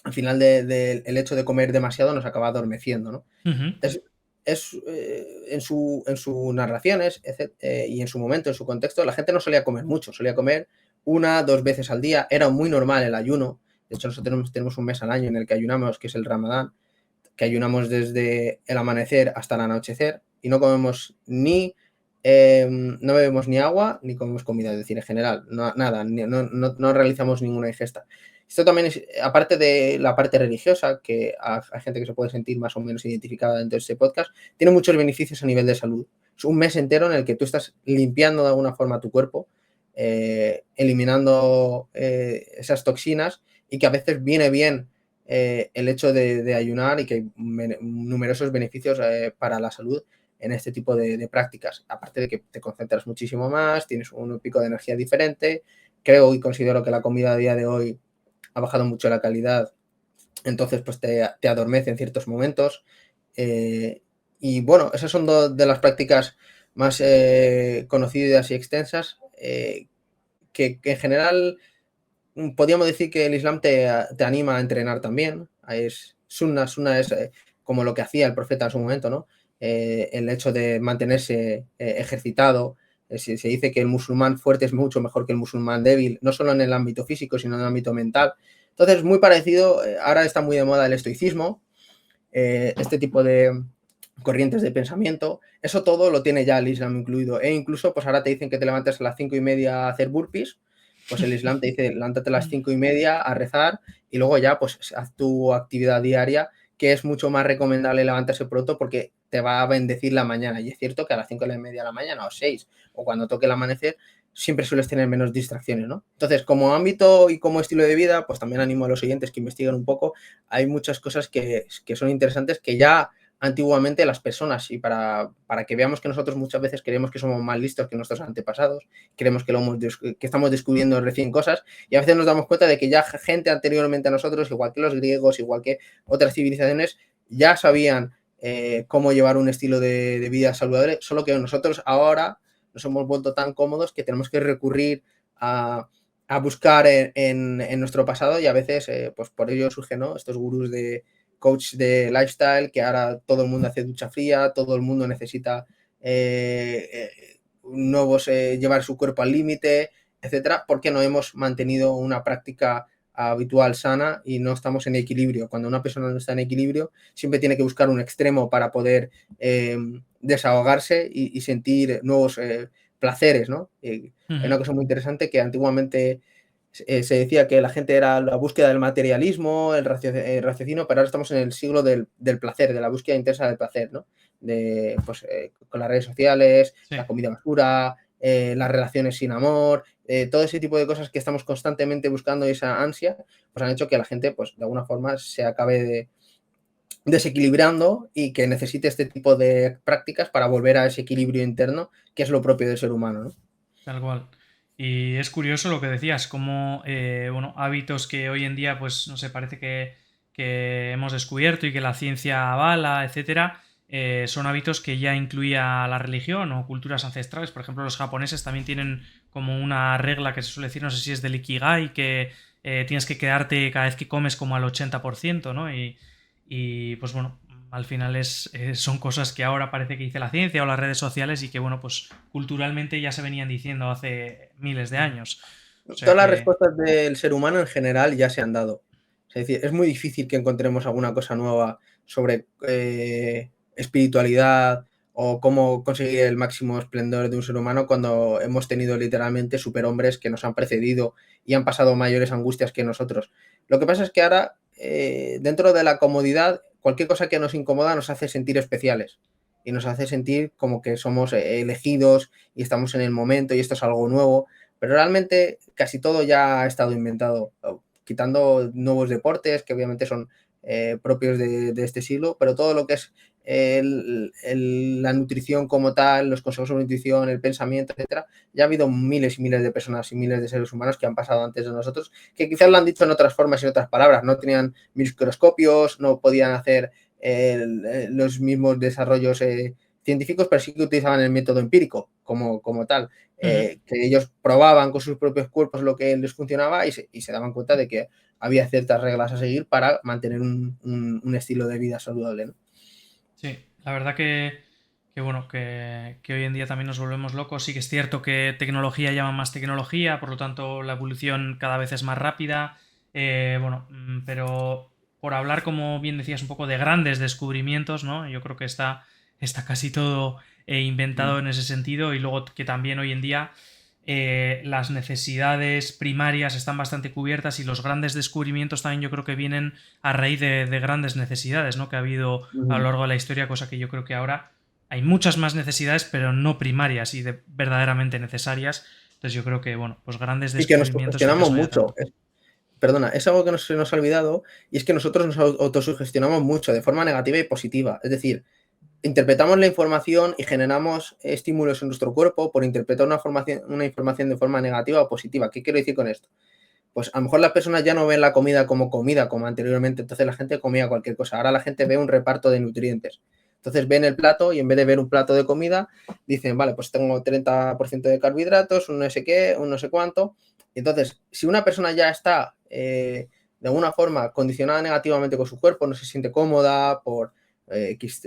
al final el hecho de comer demasiado nos acaba adormeciendo, ¿no? Ujú. En sus narraciones y en su momento, en su contexto, la gente no solía comer mucho, solía comer 1, 2 veces al día, era muy normal el ayuno. De hecho, nosotros tenemos un mes al año en el que ayunamos, que es el Ramadán, que ayunamos desde el amanecer hasta el anochecer y no comemos no bebemos ni agua ni comemos comida, es decir, en general, nada, no realizamos ninguna ingesta. Esto también es, aparte de la parte religiosa, que hay gente que se puede sentir más o menos identificada dentro de este podcast, tiene muchos beneficios a nivel de salud. Es un mes entero en el que tú estás limpiando de alguna forma tu cuerpo, eliminando esas toxinas, y que a veces viene bien el hecho de ayunar y que hay numerosos beneficios para la salud en este tipo de prácticas. Aparte de que te concentras muchísimo más, tienes un pico de energía diferente. Creo y considero que la comida a día de hoy ha bajado mucho la calidad, entonces pues te adormece en ciertos momentos. Y bueno, esas son dos de las prácticas más conocidas y extensas, que en general podríamos decir que el Islam te anima a entrenar también. Es sunna es como lo que hacía el profeta en su momento, ¿no? El hecho de mantenerse ejercitado. Se dice que el musulmán fuerte es mucho mejor que el musulmán débil, no solo en el ámbito físico, sino en el ámbito mental. Entonces, muy parecido, ahora está muy de moda el estoicismo, este tipo de corrientes de pensamiento. Eso todo lo tiene ya el Islam incluido. E incluso, pues ahora te dicen que te levantes a las 5:30 a hacer burpees, pues el Islam te dice, levántate a las 5:30 a rezar y luego ya pues haz tu actividad diaria, que es mucho más recomendable levantarse pronto porque te va a bendecir la mañana. Y es cierto que a las 5:30 de la mañana o 6 o cuando toque el amanecer siempre sueles tener menos distracciones, ¿no? Entonces, como ámbito y como estilo de vida, pues también animo a los oyentes que investiguen un poco. Hay muchas cosas que son interesantes que ya antiguamente las personas, y para que veamos que nosotros muchas veces creemos que somos más listos que nuestros antepasados, creemos que estamos descubriendo recién cosas, y a veces nos damos cuenta de que ya gente anteriormente a nosotros, igual que los griegos, igual que otras civilizaciones, ya sabían cómo llevar un estilo de vida saludable, solo que nosotros ahora nos hemos vuelto tan cómodos que tenemos que recurrir a buscar en nuestro pasado, y a veces pues por ello surgen, ¿no?, estos gurús de coach de lifestyle, que ahora todo el mundo hace ducha fría, todo el mundo necesita nuevos, llevar su cuerpo al límite, etcétera, porque no hemos mantenido una práctica habitual sana y no estamos en equilibrio. Cuando una persona no está en equilibrio, siempre tiene que buscar un extremo para poder desahogarse y sentir nuevos placeres, ¿no? Hay una cosa muy interesante que antiguamente se decía que la gente era la búsqueda del materialismo, el raciocinio, pero ahora estamos en el siglo del placer, de la búsqueda intensa del placer, ¿no? Pues, con las redes sociales, Sí. la comida basura, las relaciones sin amor, todo ese tipo de cosas que estamos constantemente buscando, y esa ansia, pues han hecho que la gente, pues de alguna forma, se acabe desequilibrando y que necesite este tipo de prácticas para volver a ese equilibrio interno, que es lo propio del ser humano, ¿no? Tal cual. Y es curioso lo que decías, como bueno, hábitos que hoy en día, pues, no sé, parece que hemos descubierto y que la ciencia avala, etcétera, son hábitos que ya incluía la religión o culturas ancestrales. Por ejemplo, los japoneses también tienen como una regla que se suele decir, no sé si es del Ikigai, que tienes que quedarte cada vez que comes como al 80%, ¿no? Y pues bueno, al final son cosas que ahora parece que dice la ciencia o las redes sociales y que, bueno, pues culturalmente ya se venían diciendo hace miles de años. O sea Todas las que, respuestas del ser humano en general ya se han dado. Es decir, es muy difícil que encontremos alguna cosa nueva sobre espiritualidad o cómo conseguir el máximo esplendor de un ser humano, cuando hemos tenido literalmente superhombres que nos han precedido y han pasado mayores angustias que nosotros. Lo que pasa es que ahora, dentro de la comodidad, cualquier cosa que nos incomoda nos hace sentir especiales y nos hace sentir como que somos elegidos y estamos en el momento y esto es algo nuevo. Pero realmente casi todo ya ha estado inventado, quitando nuevos deportes que obviamente son propios de este siglo, pero todo lo que es la nutrición como tal, los consejos sobre nutrición, el pensamiento, etcétera, ya ha habido miles y miles de personas y miles de seres humanos que han pasado antes de nosotros, que quizás lo han dicho en otras formas y en otras palabras, no tenían microscopios, no podían hacer los mismos desarrollos científicos, pero sí que utilizaban el método empírico como tal. Que ellos probaban con sus propios cuerpos lo que les funcionaba y se daban cuenta de que había ciertas reglas a seguir para mantener un estilo de vida saludable, ¿no? sí, la verdad bueno, que hoy en día también nos volvemos locos. Sí que es cierto que tecnología llama más tecnología, por lo tanto la evolución cada vez es más rápida. Bueno, pero por hablar, como bien decías, un poco de grandes descubrimientos, ¿no? Yo creo que está casi todo inventado en ese sentido, y luego que también hoy en día las necesidades primarias están bastante cubiertas, y los grandes descubrimientos también yo creo que vienen a raíz de grandes necesidades, ¿no?, que ha habido a lo largo de la historia, cosa que yo creo que ahora hay muchas más necesidades, pero no primarias y verdaderamente necesarias. Entonces yo creo que, bueno, pues grandes Y que nos descubrimientos sugestionamos quizás no haya mucho. tanto. Perdona, es algo que se nos ha olvidado, y es que nosotros nos autosugestionamos mucho de forma negativa y positiva. Es decir, interpretamos la información y generamos estímulos en nuestro cuerpo por interpretar una información de forma negativa o positiva. ¿Qué quiero decir con esto? Pues a lo mejor las personas ya no ven la comida como anteriormente, entonces la gente comía cualquier cosa. Ahora la gente ve un reparto de nutrientes. Entonces ven el plato y en vez de ver un plato de comida, dicen, vale, pues tengo 30% de carbohidratos, un no sé qué, un no sé cuánto. Entonces, si una persona ya está de alguna forma condicionada negativamente con su cuerpo, no se siente cómoda por X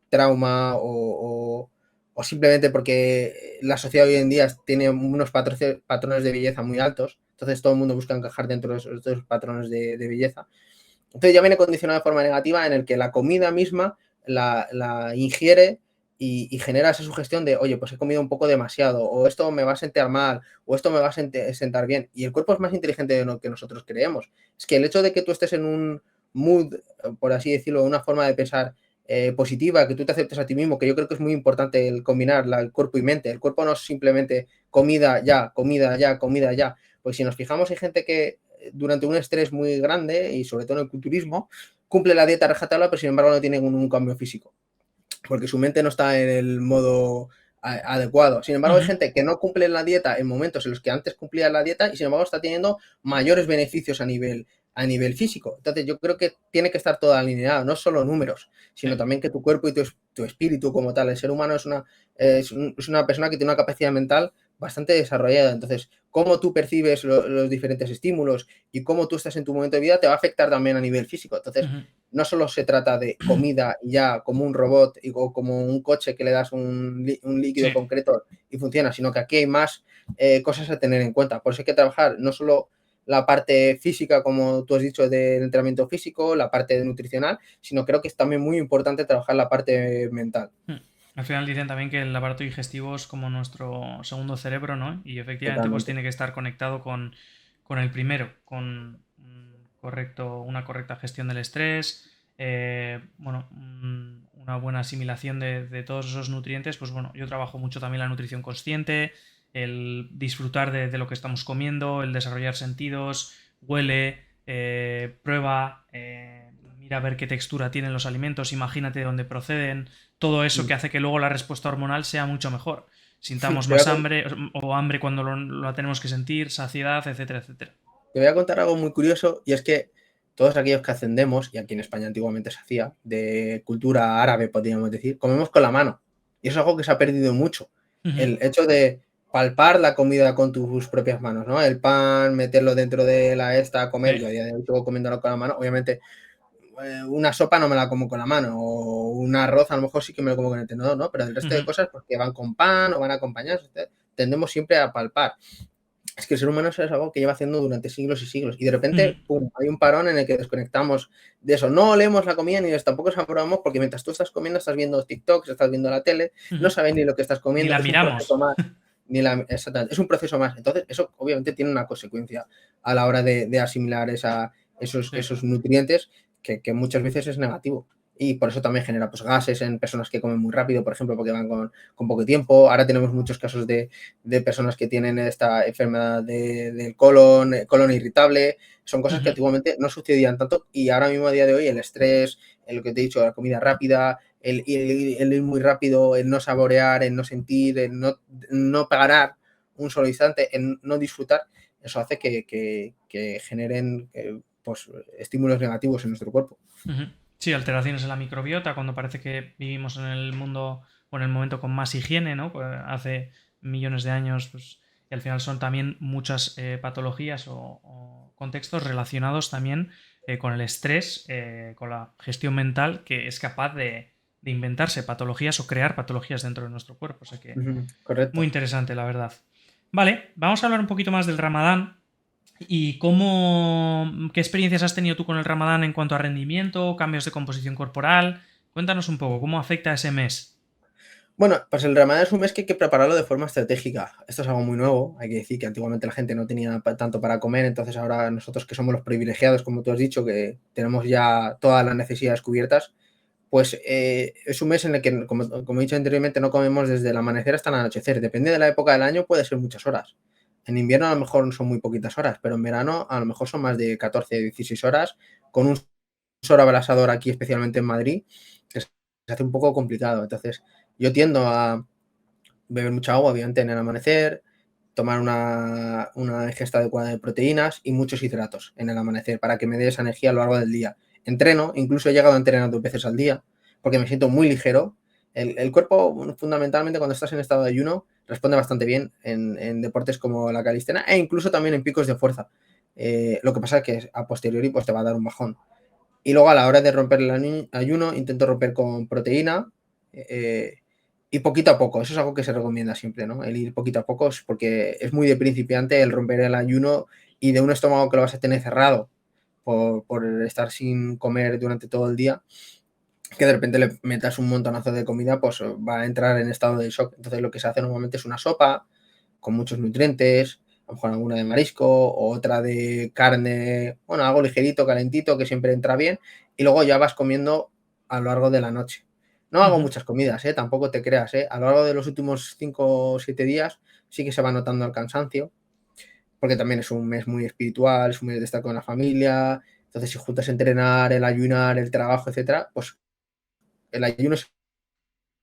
trauma o simplemente porque la sociedad hoy en día tiene unos patrones de belleza muy altos, entonces todo el mundo busca encajar dentro de esos patrones de belleza. Entonces ya viene condicionado de forma negativa en el que la comida misma la ingiere y genera esa sugestión de, oye, pues he comido un poco demasiado, o esto me va a sentar mal, o esto me va a sentar bien. Y el cuerpo es más inteligente de lo que nosotros creemos. Es que el hecho de que tú estés en un mood, por así decirlo, una forma de pensar positiva, que tú te aceptes a ti mismo, que yo creo que es muy importante el combinar el cuerpo y mente. El cuerpo no es simplemente comida ya, comida ya, comida ya. Pues si nos fijamos, hay gente que durante un estrés muy grande y sobre todo en el culturismo, cumple la dieta rajatabla, pero sin embargo no tiene un cambio físico, porque su mente no está en el modo adecuado. Sin embargo, hay gente que no cumple la dieta en momentos en los que antes cumplía la dieta y sin embargo está teniendo mayores beneficios a nivel físico. Entonces yo creo que tiene que estar todo alineado, no solo números, sino también que tu cuerpo y tu espíritu como tal. El ser humano es una persona que tiene una capacidad mental bastante desarrollada. Entonces, cómo tú percibes los diferentes estímulos y cómo tú estás en tu momento de vida te va a afectar también a nivel físico. Entonces, no solo se trata de comida ya como un robot o como un coche que le das un líquido concreto y funciona, sino que aquí hay más cosas a tener en cuenta. Por eso hay que trabajar no solo la parte física, como tú has dicho, del entrenamiento físico, la parte nutricional, sino creo que es también muy importante trabajar la parte mental. Al final dicen también que el aparato digestivo es como nuestro segundo cerebro, ¿no? Y efectivamente pues Totalmente. tiene que estar conectado con el primero, con una correcta gestión del estrés, una buena asimilación de todos esos nutrientes. Pues bueno, yo trabajo mucho también la nutrición consciente, el disfrutar de lo que estamos comiendo, el desarrollar sentidos, huele, prueba, mira a ver qué textura tienen los alimentos, imagínate de dónde proceden, todo eso que hace que luego la respuesta hormonal sea mucho mejor. Sintamos más hambre o hambre cuando la tenemos que sentir, saciedad, etcétera, etcétera. Te voy a contar algo muy curioso y es que todos aquellos que ascendemos, y aquí en España antiguamente se hacía, de cultura árabe, podríamos decir, comemos con la mano. Y eso es algo que se ha perdido mucho. El hecho de palpar la comida con tus propias manos, ¿no? El pan, meterlo dentro de la esta, comer. Yo a día de hoy sigo comiéndolo con la mano. Obviamente, una sopa no me la como con la mano, o un arroz a lo mejor sí que me lo como con el tenedor, ¿no? Pero el resto de cosas, porque van con pan o van acompañados, tendemos siempre a palpar. Es que el ser humano eso es algo que lleva haciendo durante siglos y siglos. Y de repente, pum, hay un parón en el que desconectamos de eso. No olemos la comida ni tampoco saboreamos porque mientras tú estás comiendo estás viendo TikToks, estás viendo la tele, no sabes ni lo que estás Ni comiendo. la Es un proceso miramos. más. Exactamente, es un proceso más. Entonces, eso obviamente tiene una consecuencia a la hora de asimilar esos nutrientes que muchas veces es negativo. Y por eso también genera pues, gases en personas que comen muy rápido, por ejemplo, porque van con poco tiempo. Ahora tenemos muchos casos de personas que tienen esta enfermedad del colon irritable. Son cosas que antiguamente no sucedían tanto y ahora mismo a día de hoy el estrés, lo que te he dicho, la comida rápida, el ir muy rápido, el no saborear, el no sentir, el no parar un solo instante, el no disfrutar, eso hace que generen pues, estímulos negativos en nuestro cuerpo. Sí, alteraciones en la microbiota, cuando parece que vivimos en el mundo o en el momento con más higiene, ¿no? Pues hace millones de años, pues, y al final son también muchas patologías o contextos relacionados también con el estrés, con la gestión mental, que es capaz de inventarse patologías o crear patologías dentro de nuestro cuerpo. O sea que muy Correcto. interesante, la verdad. Vale, vamos a hablar un poquito más del Ramadán. ¿Y qué experiencias has tenido tú con el Ramadán en cuanto a rendimiento, cambios de composición corporal? Cuéntanos un poco, ¿cómo afecta ese mes? Bueno, pues el Ramadán es un mes que hay que prepararlo de forma estratégica. Esto es algo muy nuevo. Hay que decir que antiguamente la gente no tenía tanto para comer, entonces ahora nosotros que somos los privilegiados, como tú has dicho, que tenemos ya todas las necesidades cubiertas, pues es un mes en el que, como he dicho anteriormente, no comemos desde el amanecer hasta el anochecer. Depende de la época del año, puede ser muchas horas. En invierno a lo mejor son muy poquitas horas, pero en verano a lo mejor son más de 14, 16 horas, con un sol abrasador aquí, especialmente en Madrid, que se hace un poco complicado. Entonces, yo tiendo a beber mucha agua, obviamente, en el amanecer, tomar una ingesta adecuada de proteínas y muchos hidratos en el amanecer para que me dé esa energía a lo largo del día. Entreno, incluso he llegado a entrenar 2 veces al día porque me siento muy ligero. El cuerpo, fundamentalmente, cuando estás en estado de ayuno, responde bastante bien en deportes como la calistenia e incluso también en picos de fuerza. Lo que pasa es que a posteriori pues, te va a dar un bajón. Y luego a la hora de romper el ayuno, intento romper con proteína y poquito a poco. Eso es algo que se recomienda siempre, ¿no? El ir poquito a poco, porque es muy de principiante el romper el ayuno y de un estómago que lo vas a tener cerrado por estar sin comer durante todo el día, que de repente le metas un montonazo de comida, pues va a entrar en estado de shock. Entonces lo que se hace normalmente es una sopa con muchos nutrientes, a lo mejor alguna de marisco o otra de carne, bueno, algo ligerito, calentito, que siempre entra bien, y luego ya vas comiendo a lo largo de la noche. No hago muchas comidas, tampoco te creas, a lo largo de los últimos 5 o 7 días sí que se va notando el cansancio, porque también es un mes muy espiritual, es un mes de estar con la familia, entonces si juntas entrenar, el ayunar, el trabajo, etcétera, pues el ayuno se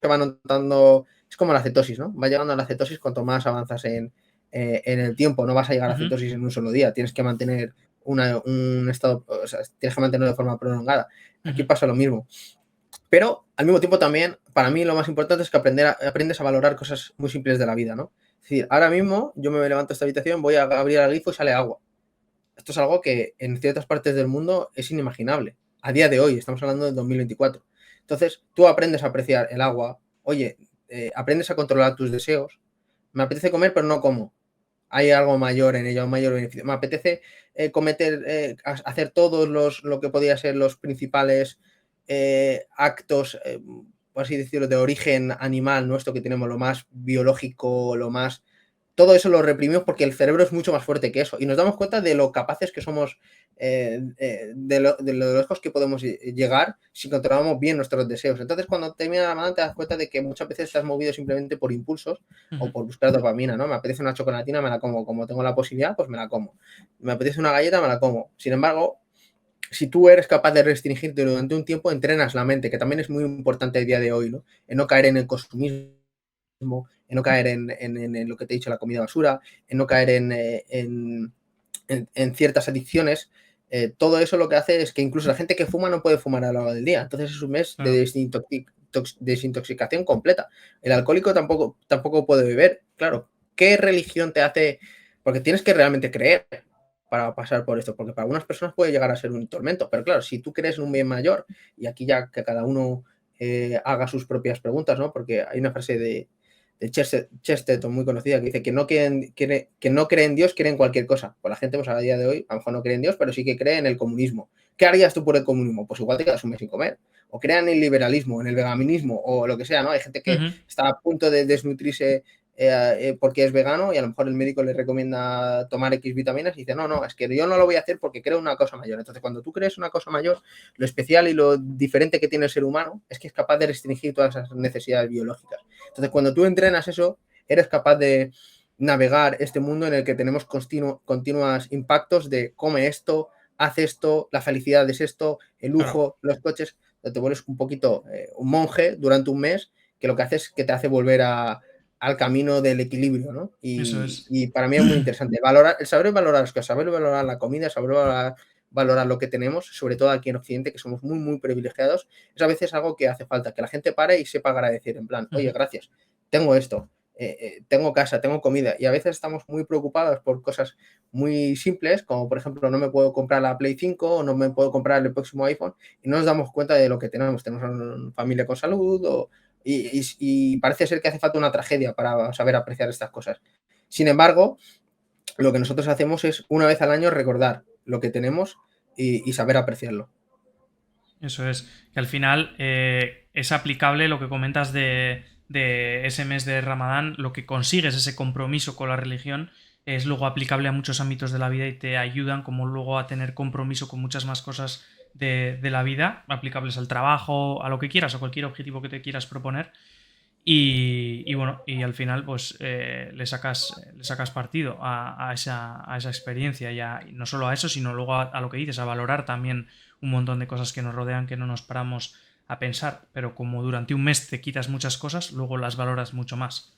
va notando, es como la cetosis, ¿no? Va llegando a la cetosis cuanto más avanzas en el tiempo, no vas a llegar a cetosis en un solo día, tienes que mantener un estado, o sea, tienes que mantenerlo de forma prolongada. Aquí pasa lo mismo. Pero al mismo tiempo también, para mí lo más importante es que aprendes a valorar cosas muy simples de la vida, ¿no? Es decir, ahora mismo yo me levanto a esta habitación, voy a abrir el grifo y sale agua. Esto es algo que en ciertas partes del mundo es inimaginable. A día de hoy, estamos hablando del 2024. Entonces, tú aprendes a apreciar el agua, oye, aprendes a controlar tus deseos. Me apetece comer, pero no como. Hay algo mayor en ello, un mayor beneficio. Me apetece hacer todos lo que podría ser los principales actos, por así decirlo, de origen animal nuestro, que tenemos lo más biológico, lo más todo eso lo reprimimos porque el cerebro es mucho más fuerte que eso y nos damos cuenta de lo capaces que somos, de lo lejos que podemos llegar si controlamos bien nuestros deseos. Entonces, cuando termina la mañana te das cuenta de que muchas veces estás movido simplemente por impulsos o por buscar dopamina, ¿no? Me apetece una chocolatina, me la como. Como tengo la posibilidad, pues me la como. Me apetece una galleta, me la como. Sin embargo, si tú eres capaz de restringirte durante un tiempo, entrenas la mente, que también es muy importante el día de hoy, ¿no? En no caer en el consumismo, en no caer en lo que te he dicho, la comida basura, en no caer en ciertas adicciones. Todo eso lo que hace es que incluso la gente que fuma no puede fumar a lo largo del día. Entonces es un mes de desintoxicación completa. El alcohólico tampoco puede beber. Claro, ¿qué religión te hace? Porque tienes que realmente creer para pasar por esto, porque para algunas personas puede llegar a ser un tormento, pero claro, si tú crees en un bien mayor, y aquí ya que cada uno haga sus propias preguntas, ¿no? Porque hay una frase de Chesterton muy conocida que dice que no cree en Dios, cree en cualquier cosa. Pues la gente pues a día de hoy a lo mejor no cree en Dios, pero sí que cree en el comunismo. ¿Qué harías tú por el comunismo? Pues igual te quedas un mes sin comer. O crean en el liberalismo, en el veganismo o lo que sea, ¿no? Hay gente que está a punto de desnutrirse porque es vegano y a lo mejor el médico le recomienda tomar X vitaminas y dice, no, es que yo no lo voy a hacer porque creo una cosa mayor. Entonces, cuando tú crees una cosa mayor, lo especial y lo diferente que tiene el ser humano es que es capaz de restringir todas esas necesidades biológicas. Entonces, cuando tú entrenas eso, eres capaz de navegar este mundo en el que tenemos continuos impactos de come esto, haz esto, la felicidad es esto, el lujo, los coches. Te vuelves un poquito un monje durante un mes que lo que hace es que te hace volver al camino del equilibrio, ¿no? Eso es. Y para mí es muy interesante. El saber valorar las cosas, saber valorar la comida, saber valorar lo que tenemos, sobre todo aquí en Occidente, que somos muy, muy privilegiados, es a veces algo que hace falta, que la gente pare y sepa agradecer, en plan, oye, gracias, tengo esto, tengo casa, tengo comida, y a veces estamos muy preocupados por cosas muy simples, como por ejemplo, no me puedo comprar la Play 5 o no me puedo comprar el próximo iPhone, y no nos damos cuenta de lo que tenemos una familia con salud y parece ser que hace falta una tragedia para saber apreciar estas cosas. Sin embargo, lo que nosotros hacemos es una vez al año recordar lo que tenemos y saber apreciarlo. Eso es, que al final es aplicable lo que comentas de ese mes de Ramadán, lo que consigues, ese compromiso con la religión, es luego aplicable a muchos ámbitos de la vida y te ayudan como luego a tener compromiso con muchas más cosas de la vida, aplicables al trabajo, a lo que quieras, a cualquier objetivo que te quieras proponer. Y bueno, y al final pues le sacas partido a esa experiencia y no solo a eso, sino luego a lo que dices, a valorar también un montón de cosas que nos rodean, que no nos paramos a pensar, pero como durante un mes te quitas muchas cosas, luego las valoras mucho más.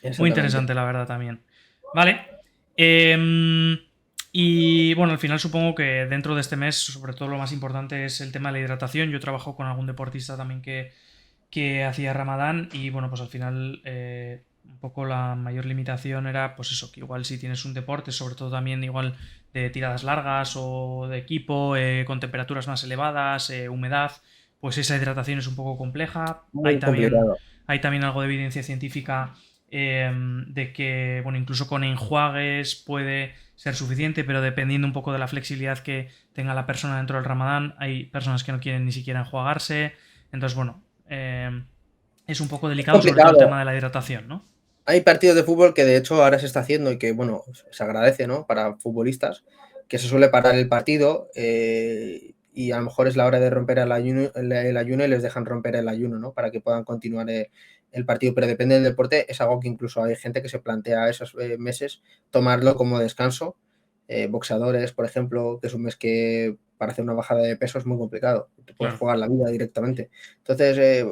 Muy Exactamente. interesante, la verdad, también. Vale. Em, y bueno, al final supongo que dentro de este mes, sobre todo lo más importante es el tema de la hidratación. Yo trabajo con algún deportista también que hacía Ramadán y bueno, pues al final un poco la mayor limitación era pues eso, que igual si tienes un deporte, sobre todo también igual de tiradas largas o de equipo con temperaturas más elevadas, humedad, pues esa hidratación es un poco compleja. Muy complicado. Hay también algo de evidencia científica de que, bueno, incluso con enjuagues puede ser suficiente, pero dependiendo un poco de la flexibilidad que tenga la persona dentro del Ramadán, hay personas que no quieren ni siquiera enjuagarse. Entonces, bueno, es un poco Es delicado, sobre todo el tema complicado. de la hidratación, ¿no? Hay partidos de fútbol que de hecho ahora se está haciendo y que, bueno, se agradece, ¿no? Para futbolistas, que se suele parar el partido y a lo mejor es la hora de romper el ayuno y les dejan romper el ayuno, ¿no? Para que puedan continuar el partido, pero depende del deporte, es algo que incluso hay gente que se plantea esos meses tomarlo como descanso. Boxeadores, por ejemplo, que es un mes que para hacer una bajada de peso es muy complicado, te puedes Claro. jugar la vida directamente. Entonces,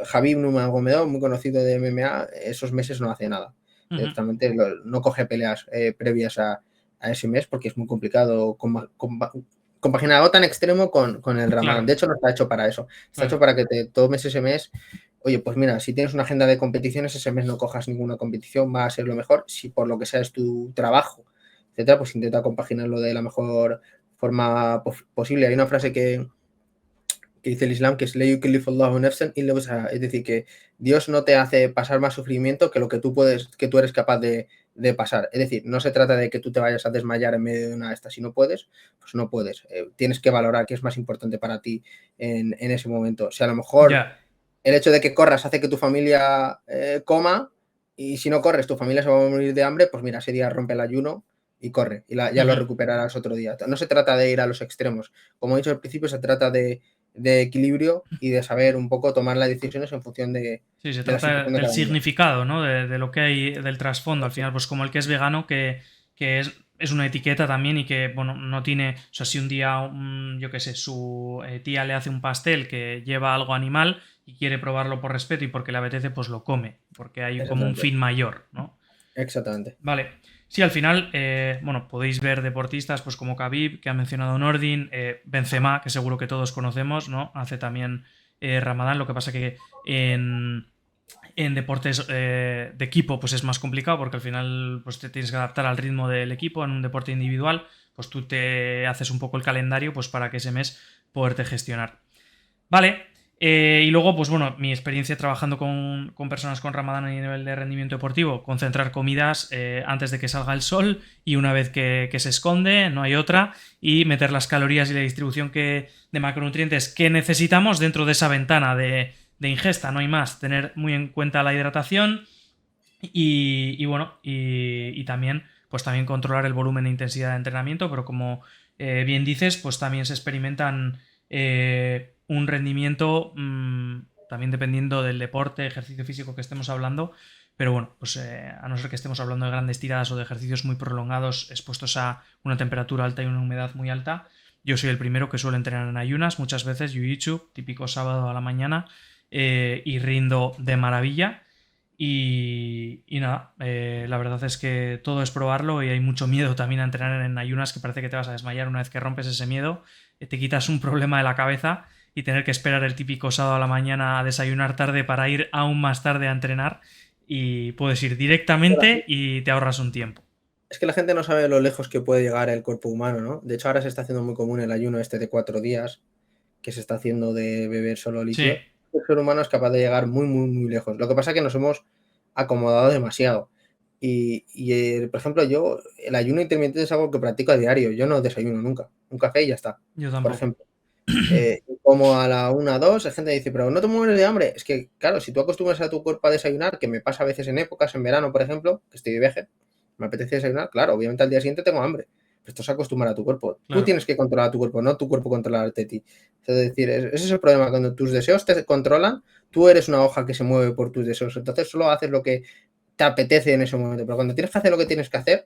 Khabib Nurmagomedov, muy conocido de MMA, esos meses no hace nada. Ujú. Directamente no coge peleas previas a ese mes porque es muy complicado compaginar algo tan extremo con el Ramadán. Claro, De hecho, no está hecho para eso. Está hecho claro. para que te tomes ese mes. Oye, pues mira, si tienes una agenda de competiciones, ese mes no cojas ninguna competición, va a ser lo mejor. Si por lo que sea es tu trabajo, etcétera, pues intenta compaginarlo de la mejor forma posible. Hay una frase que dice el Islam, que es es decir, que Dios no te hace pasar más sufrimiento que lo que tú eres capaz de pasar. Es decir, no se trata de que tú te vayas a desmayar en medio de una de estas. Si no puedes, pues no puedes. Tienes que valorar qué es más importante para ti en ese momento. O sea, a lo mejor Ya. el hecho de que corras hace que tu familia coma y si no corres, tu familia se va a morir de hambre, pues mira, ese día rompe el ayuno y corre y ya lo Ujú. recuperarás otro día. No se trata de ir a los extremos. Como he dicho al principio, se trata de equilibrio y de saber un poco tomar las decisiones en función Sí, se de la trata situación de del cada uno. significado, ¿no? De lo que hay del trasfondo. Al final, pues como el que es vegano, que es una etiqueta también y que, bueno, no tiene. O sea, si un día, yo qué sé, su tía le hace un pastel que lleva algo animal y quiere probarlo por respeto y porque le apetece, pues lo come. Porque hay como un Exactamente. fin mayor, ¿no? Exactamente. Vale. Sí, al final, bueno, podéis ver deportistas pues como Khabib, que ha mencionado Nordin, Benzema, que seguro que todos conocemos, ¿no? Hace también Ramadán, lo que pasa que en deportes de equipo pues es más complicado porque al final pues te tienes que adaptar al ritmo del equipo. En un deporte individual pues tú te haces un poco el calendario pues para que ese mes poderte gestionar. Vale. Y luego, pues bueno, mi experiencia trabajando con personas con Ramadán a nivel de rendimiento deportivo, concentrar comidas antes de que salga el sol y una vez que se esconde, no hay otra, y meter las calorías y la distribución de macronutrientes que necesitamos dentro de esa ventana de ingesta, no hay más. Tener muy en cuenta la hidratación y bueno, y también, pues también controlar el volumen e intensidad de entrenamiento, pero como bien dices, pues también se experimentan un rendimiento también dependiendo del deporte, ejercicio físico que estemos hablando. Pero bueno, pues a no ser que estemos hablando de grandes tiradas o de ejercicios muy prolongados expuestos a una temperatura alta y una humedad muy alta, yo soy el primero que suele entrenar en ayunas, muchas veces jiu-jitsu, típico sábado a la mañana, y rindo de maravilla. Y nada, la verdad es que todo es probarlo y hay mucho miedo también a entrenar en ayunas que parece que te vas a desmayar una vez que rompes ese miedo, te quitas un problema de la cabeza y tener que esperar el típico sábado a la mañana a desayunar tarde para ir aún más tarde a entrenar y puedes ir directamente y te ahorras un tiempo. Es que la gente no sabe lo lejos que puede llegar el cuerpo humano, ¿no? De hecho, ahora se está haciendo muy común el ayuno este de 4 días, que se está haciendo de beber solo Sí, líquido. El ser humano es capaz de llegar muy, muy, muy lejos. Lo que pasa es que nos hemos acomodado demasiado. Por ejemplo, yo, el ayuno intermitente es algo que practico a diario. Yo no desayuno nunca. Un café y ya está, yo por tampoco. ejemplo. Como a la 1, 2, hay gente que dice, pero no te mueres de hambre. Es que, claro, si tú acostumbras a tu cuerpo a desayunar, que me pasa a veces en épocas, en verano, por ejemplo, que estoy de viaje, me apetece desayunar, claro, obviamente al día siguiente tengo hambre. Pero esto es acostumbrar a tu cuerpo. Tú Claro. tienes que controlar a tu cuerpo, no tu cuerpo controlarte a ti. Es decir, ese es el problema. Cuando tus deseos te controlan, tú eres una hoja que se mueve por tus deseos. Entonces solo haces lo que te apetece en ese momento. Pero cuando tienes que hacer lo que tienes que hacer,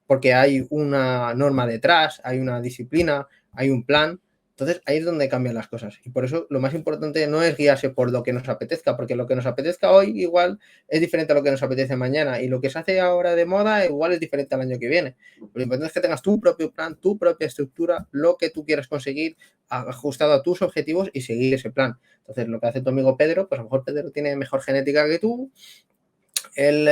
porque hay una norma detrás, hay una disciplina, hay un plan, Entonces, ahí es donde cambian las cosas. Y por eso lo más importante no es guiarse por lo que nos apetezca, porque lo que nos apetezca hoy igual es diferente a lo que nos apetece mañana. Y lo que se hace ahora de moda igual es diferente al año que viene. Lo importante es que tengas tu propio plan, tu propia estructura, lo que tú quieres conseguir, ajustado a tus objetivos y seguir ese plan. Entonces, lo que hace tu amigo Pedro, pues a lo mejor Pedro tiene mejor genética que tú. Él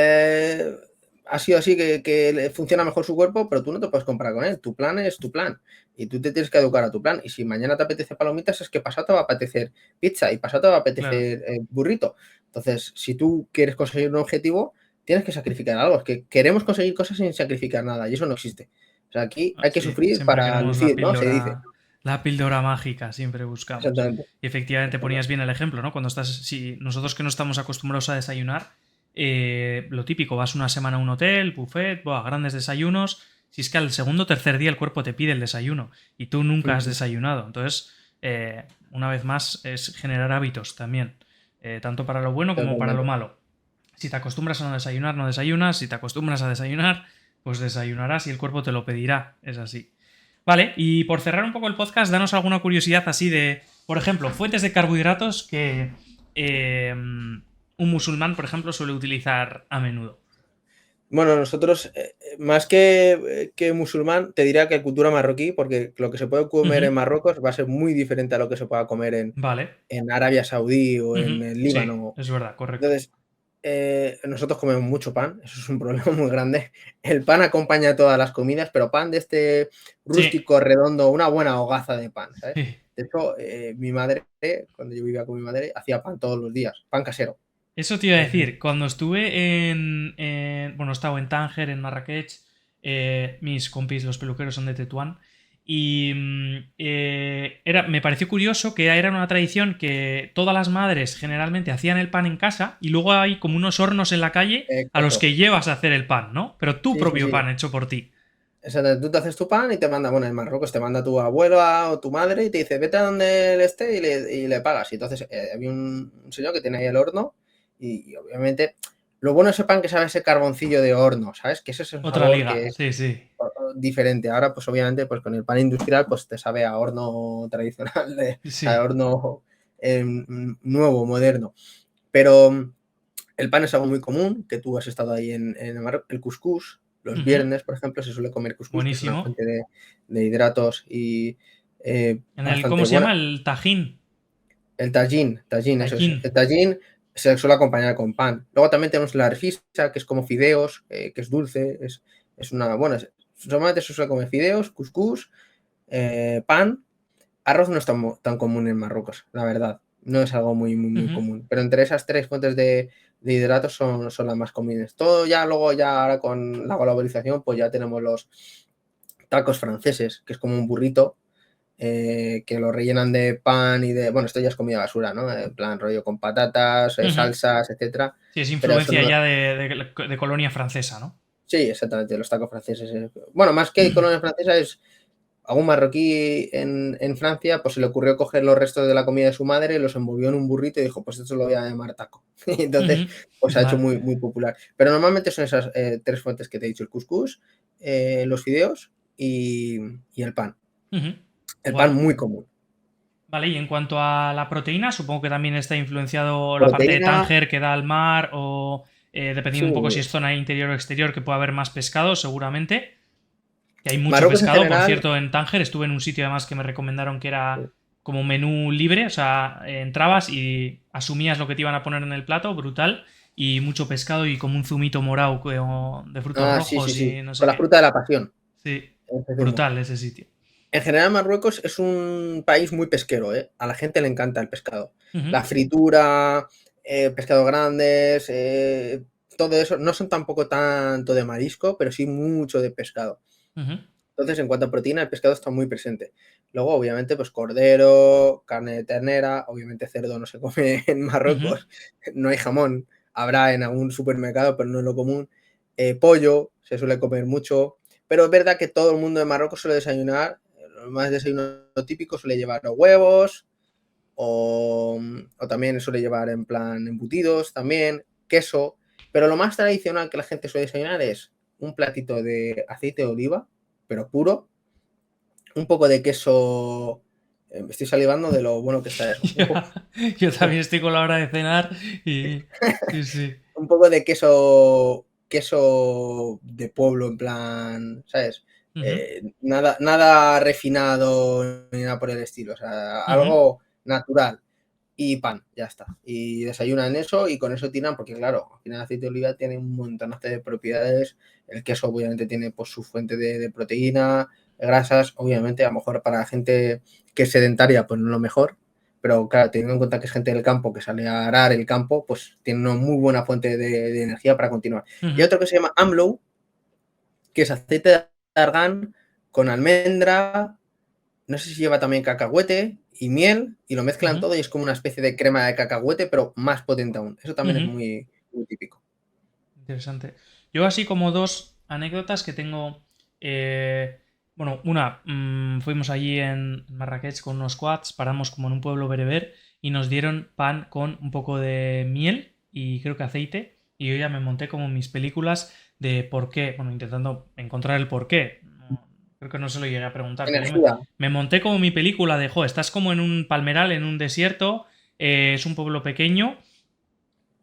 ha sido así que le funciona mejor su cuerpo, pero tú no te puedes comparar con él. Tu plan es tu plan y tú te tienes que educar a tu plan. Y si mañana te apetece palomitas, es que pasado te va a apetecer pizza y pasado te va a apetecer burrito. Entonces, si tú quieres conseguir un objetivo, tienes que sacrificar algo. Es que queremos conseguir cosas sin sacrificar nada y eso no existe. O sea, aquí hay que Sí, sufrir siempre para queremos la lucir, ¿no? Se dice. píldora mágica, siempre buscamos. Exactamente. Y efectivamente ponías bien el ejemplo, ¿no? Cuando estás, si nosotros que no estamos acostumbrados a desayunar, lo típico, vas una semana a un hotel, buffet, buah, grandes desayunos. Si es que al segundo o tercer día el cuerpo te pide el desayuno y tú nunca has desayunado. Entonces, una vez más, es generar hábitos también, tanto para lo bueno como para lo malo. Si te acostumbras a no desayunar, no desayunas. Si te acostumbras a desayunar, pues desayunarás y el cuerpo te lo pedirá. Es así. Vale, y por cerrar un poco el podcast, danos alguna curiosidad así de, por ejemplo, fuentes de carbohidratos que un musulmán, por ejemplo, suele utilizar a menudo. Bueno, nosotros, más que musulmán, te diría que cultura marroquí, porque lo que se puede comer en Marruecos va a ser muy diferente a lo que se pueda comer Vale. en Arabia Saudí o en el Sí, Líbano. es verdad, correcto. Entonces, nosotros comemos mucho pan, eso es un problema muy grande. El pan acompaña todas las comidas, pero pan de este Sí. rústico, redondo, una buena hogaza de pan, ¿sabes? Sí. De hecho, mi madre, cuando yo vivía con mi madre, hacía pan todos los días, pan casero. Eso te iba a decir, cuando estuve bueno, he estado en Tánger, en Marrakech, mis compis, los peluqueros, son de Tetuán, y me pareció curioso que era una tradición que todas las madres generalmente hacían el pan en casa y luego hay como unos hornos en la calle a los Exacto. que llevas a hacer el pan, ¿no? Pero tu Sí, sí, propio sí. pan hecho por ti. Exacto, tú te haces tu pan y te manda, bueno, en Marruecos te manda tu abuela o tu madre y te dice, vete a donde él esté y le pagas. Y entonces había un señor que tiene ahí el horno y obviamente lo bueno de ese pan que sabe ese carboncillo de horno, ¿sabes? Que ese es un Otra sabor liga, que es sí, sí. diferente. Ahora, pues obviamente, pues con el pan industrial, pues te sabe a horno tradicional, a Sí. horno nuevo, moderno. Pero el pan es algo muy común, que tú has estado ahí en Marruecos. El cuscús, los Ujú. viernes, por ejemplo, se suele comer cuscús, que es una Buenísimo. fuente de hidratos y ¿Cómo bastante se buena. llama? El tajín. El tajín, eso es. Tajín. El tajín se suele acompañar con pan. Luego también tenemos la arfisa, que es como fideos, que es dulce, es una, bueno, normalmente se suele comer fideos, cuscús, pan. Arroz no es tan común en Marruecos, la verdad. No es algo muy Ujú. común. Pero entre esas tres fuentes de hidratos son las más comunes. Todo ya luego, ya ahora con la globalización, pues ya tenemos los tacos franceses, que es como un burrito, que lo rellenan de pan y de. Bueno, esto ya es comida basura, ¿no? En plan rollo con patatas, Ujú. salsas, etcétera. Sí, es Pero eso influencia no. ya de colonia francesa, ¿no? Sí, exactamente, los tacos franceses. Bueno, más que colonia francesa es a un marroquí en Francia, pues se le ocurrió coger los restos de la comida de su madre, los envolvió en un burrito y dijo, pues esto lo voy a llamar taco. Y entonces, Ujú. pues se ha hecho Vale. muy popular. Pero normalmente son esas tres fuentes que te he dicho, el cuscús, los fideos y el pan. Ujú. El pan Guay. muy común. Vale, y en cuanto a la proteína, supongo que también está influenciado la parte de Proteína, Tánger que da al mar o dependiendo sí. un poco si es zona interior o exterior que puede haber más pescado, seguramente. Que hay mucho Marruecos en pescado, por general, cierto, en Tánger estuve en un sitio además que me recomendaron que era como menú libre, o sea, entrabas y asumías lo que te iban a poner en el plato, brutal, y mucho pescado y como un zumito morado de frutos sí, rojos sí, y no con sé la qué. fruta de la pasión, Sí, empecemos. brutal ese sitio. En general, Marruecos es un país muy pesquero, ¿eh? A la gente le encanta el pescado. Ujú, La fritura, pescados grandes, todo eso. No son tampoco tanto de marisco, pero sí mucho de pescado. ujú, Entonces, en cuanto a proteína, el pescado está muy presente. Luego, obviamente, pues cordero, carne de ternera, obviamente cerdo no se come en ujú, Marruecos, no hay jamón, habrá en algún supermercado, pero no es lo común. Pollo, se suele comer mucho, pero es verdad que todo el mundo de Marruecos suele desayunar, lo más desayuno típico suele llevar huevos o también suele llevar en plan embutidos también, queso, pero lo más tradicional que la gente suele desayunar es un platito de aceite de oliva, pero puro, un poco de queso Estoy salivando de lo bueno que está eso. Yo también estoy con la hora de cenar y sí, sí. Un poco de queso de pueblo, en plan, ¿sabes? Ujú, Nada refinado ni nada por el estilo. O sea, ujú, algo natural. Y pan, ya está. Y desayunan eso y con eso tiran, porque claro, al final el aceite de oliva tiene un montonazo de propiedades. El queso obviamente tiene pues su fuente de proteína, grasas, obviamente a lo mejor para la gente que es sedentaria pues no es lo mejor, pero claro, teniendo en cuenta que es gente del campo que sale a arar el campo, pues tiene una muy buena fuente de energía para continuar. Y ujú, otro que se llama AMLO, que es aceite de argán con almendra, no sé si lleva también cacahuete y miel y lo mezclan ujú, todo y es como una especie de crema de cacahuete, pero más potente aún. Eso también es ujú. muy típico. Interesante. Yo así como dos anécdotas que tengo. Bueno, una, fuimos allí en Marrakech con unos quads, paramos como en un pueblo bereber y nos dieron pan con un poco de miel y creo que aceite. Y yo ya me monté como mis películas de por qué, bueno, intentando encontrar el por qué. Creo que no se lo llegué a preguntar, pero yo Energía. me monté como mi película de, jo, estás como en un palmeral, en un desierto, es un pueblo pequeño,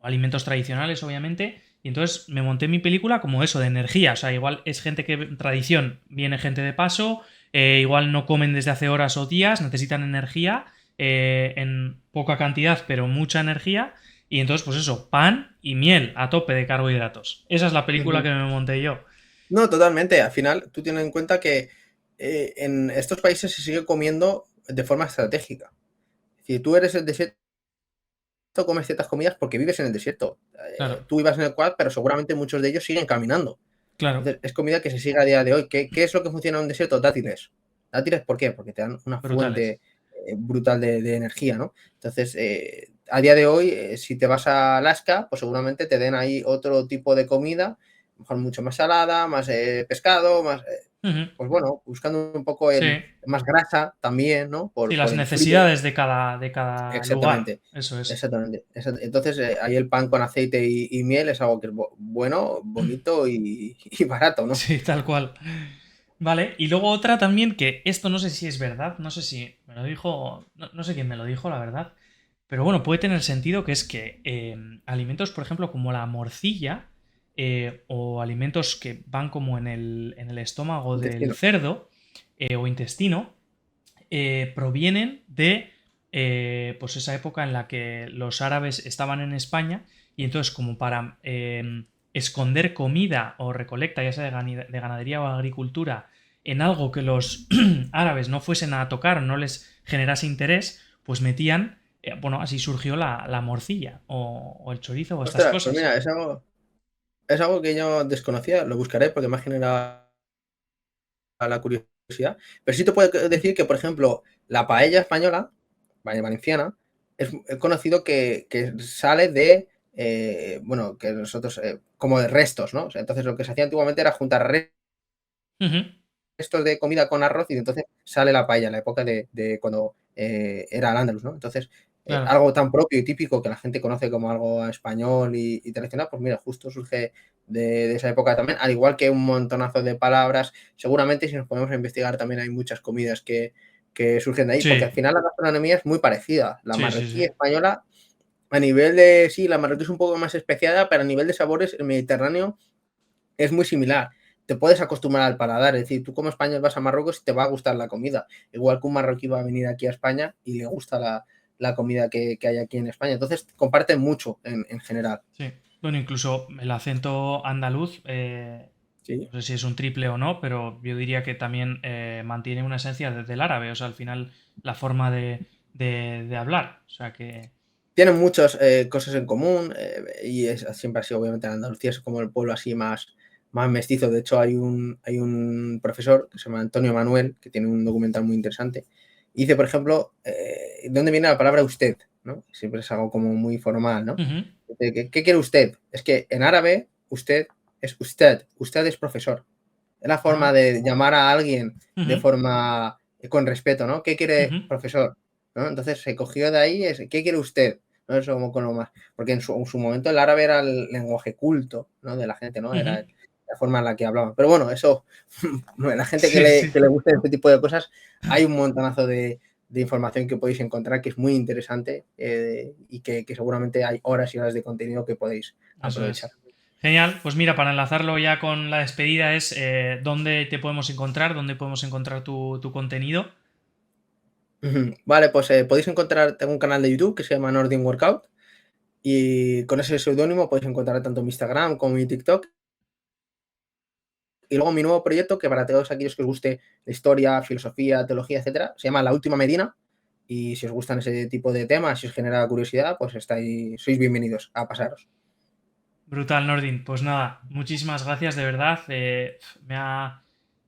alimentos tradicionales, obviamente. Y entonces me monté mi película como eso, de energía. O sea, igual es gente que tradición, viene gente de paso, igual no comen desde hace horas o días, necesitan energía en poca cantidad, pero mucha energía. Y entonces, pues eso, pan y miel a tope de carbohidratos. Esa es la película Ujú. que me monté yo. No, totalmente. Al final, tú tienes en cuenta que en estos países se sigue comiendo de forma estratégica. Si tú eres el desierto, comes ciertas comidas porque vives en el desierto. Claro, Tú ibas en el quad, pero seguramente muchos de ellos siguen caminando. claro, Entonces, es comida que se sigue a día de hoy. ¿Qué es lo que funciona en un desierto? Dátiles. ¿Dátiles por qué? Porque te dan una brutales. fuente brutal de energía, ¿no? Entonces, a día de hoy, si te vas a Alaska, pues seguramente te den ahí otro tipo de comida, a lo mejor mucho más salada, más pescado, más, Ujú. pues bueno, buscando un poco el Sí, más grasa también, ¿no? sí, Por las el frío. necesidades de cada lugar. Exactamente, Eso es. exactamente. Entonces, ahí el pan con aceite y miel es algo que es bueno, bonito y barato, ¿no? Sí, tal cual. Vale, y luego otra también que esto no sé si es verdad, no sé si me lo dijo, no sé quién me lo dijo, la verdad, pero bueno, puede tener sentido que es que alimentos, por ejemplo, como la morcilla o alimentos que van como en el estómago del Intestino. cerdo o intestino, provienen de pues esa época en la que los árabes estaban en España y entonces como para esconder comida o recolecta, ya sea de ganadería o agricultura, en algo que los árabes no fuesen a tocar o no les generase interés, pues metían, bueno, así surgió la morcilla o el chorizo o estas Ostras, pues cosas. mira, es algo que yo desconocía, lo buscaré porque me ha generado la curiosidad. Pero sí te puedo decir que, por ejemplo, la paella española, valenciana, es conocido que sale de, bueno, que nosotros, como de restos, ¿no? O sea, entonces lo que se hacía antiguamente era juntar Ujú, restos de comida con arroz y entonces sale la paella en la época de cuando era al Andalus, ¿no? Entonces, claro. algo tan propio y típico que la gente conoce como algo español y tradicional, pues mira, justo surge de esa época también, al igual que un montonazo de palabras. Seguramente si nos ponemos a investigar también hay muchas comidas que surgen de ahí, porque al Sí, final la gastronomía es muy parecida. La sí, sí, marroquí sí. española, a nivel de, sí, la marroquí es un poco más especiada, pero a nivel de sabores, el Mediterráneo es muy similar. Te puedes acostumbrar al paladar, es decir, tú como español vas a Marruecos y te va a gustar la comida, igual que un marroquí va a venir aquí a España y le gusta la comida que hay aquí en España. Entonces, comparten mucho en general. Sí. Bueno, incluso el acento andaluz, Sí. no sé si es un triple o no, pero yo diría que también mantiene una esencia desde el árabe, o sea, al final la forma de hablar. O sea que. Tienen muchas cosas en común y siempre ha sido, obviamente, Andalucía es como el pueblo así más mestizo. De hecho, hay un profesor que se llama Antonio Manuel, que tiene un documental muy interesante. Y dice, por ejemplo, ¿de dónde viene la palabra usted? ¿No? Siempre es algo como muy formal, ¿no? Ujú, Dice, ¿qué quiere usted? Es que en árabe, usted es usted es profesor. Es la forma ah, de llamar a alguien de ujú, forma con respeto, ¿no? ¿Qué quiere ujú, profesor? ¿No? Entonces se cogió de ahí, ¿qué quiere usted? ¿No? Eso como con lo más. Porque en su momento el árabe era el lenguaje culto, ¿no? De la gente, ¿no? ujú. Era la forma en la que hablaban. Pero bueno, eso, la gente que Sí, le, sí. que le gusta este tipo de cosas, hay un montonazo de información que podéis encontrar, que es muy interesante y que seguramente hay horas y horas de contenido que podéis Eso aprovechar. es. Genial, pues mira, para enlazarlo ya con la despedida es dónde te podemos encontrar, dónde podemos encontrar tu contenido. Vale, pues podéis encontrar, tengo un canal de YouTube que se llama Nordin Workout y con ese seudónimo podéis encontrar tanto mi Instagram como mi TikTok. Y luego mi nuevo proyecto, que para todos aquellos que os guste la historia, filosofía, teología, etcétera, se llama La Última Medina. Y si os gustan ese tipo de temas, si os genera curiosidad, pues sois bienvenidos a pasaros. Brutal, Nordin. Pues nada, muchísimas gracias, de verdad.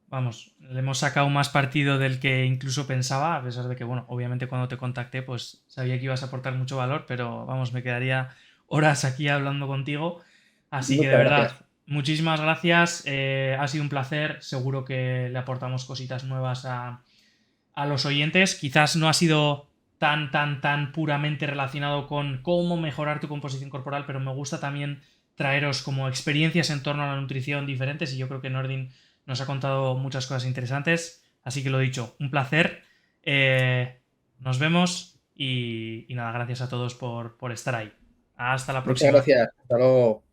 Vamos, le hemos sacado más partido del que incluso pensaba, a pesar de que, bueno, obviamente cuando te contacté, pues sabía que ibas a aportar mucho valor, pero vamos, me quedaría horas aquí hablando contigo. Así que de Muchas gracias. verdad, muchísimas gracias. Ha sido un placer. Seguro que le aportamos cositas nuevas a los oyentes. Quizás no ha sido tan puramente relacionado con cómo mejorar tu composición corporal, pero me gusta también traeros como experiencias en torno a la nutrición diferentes y yo creo que Nordin nos ha contado muchas cosas interesantes. Así que lo dicho, un placer. Nos vemos y nada, gracias a todos por estar ahí. Hasta la Muchas próxima. gracias. Hasta luego.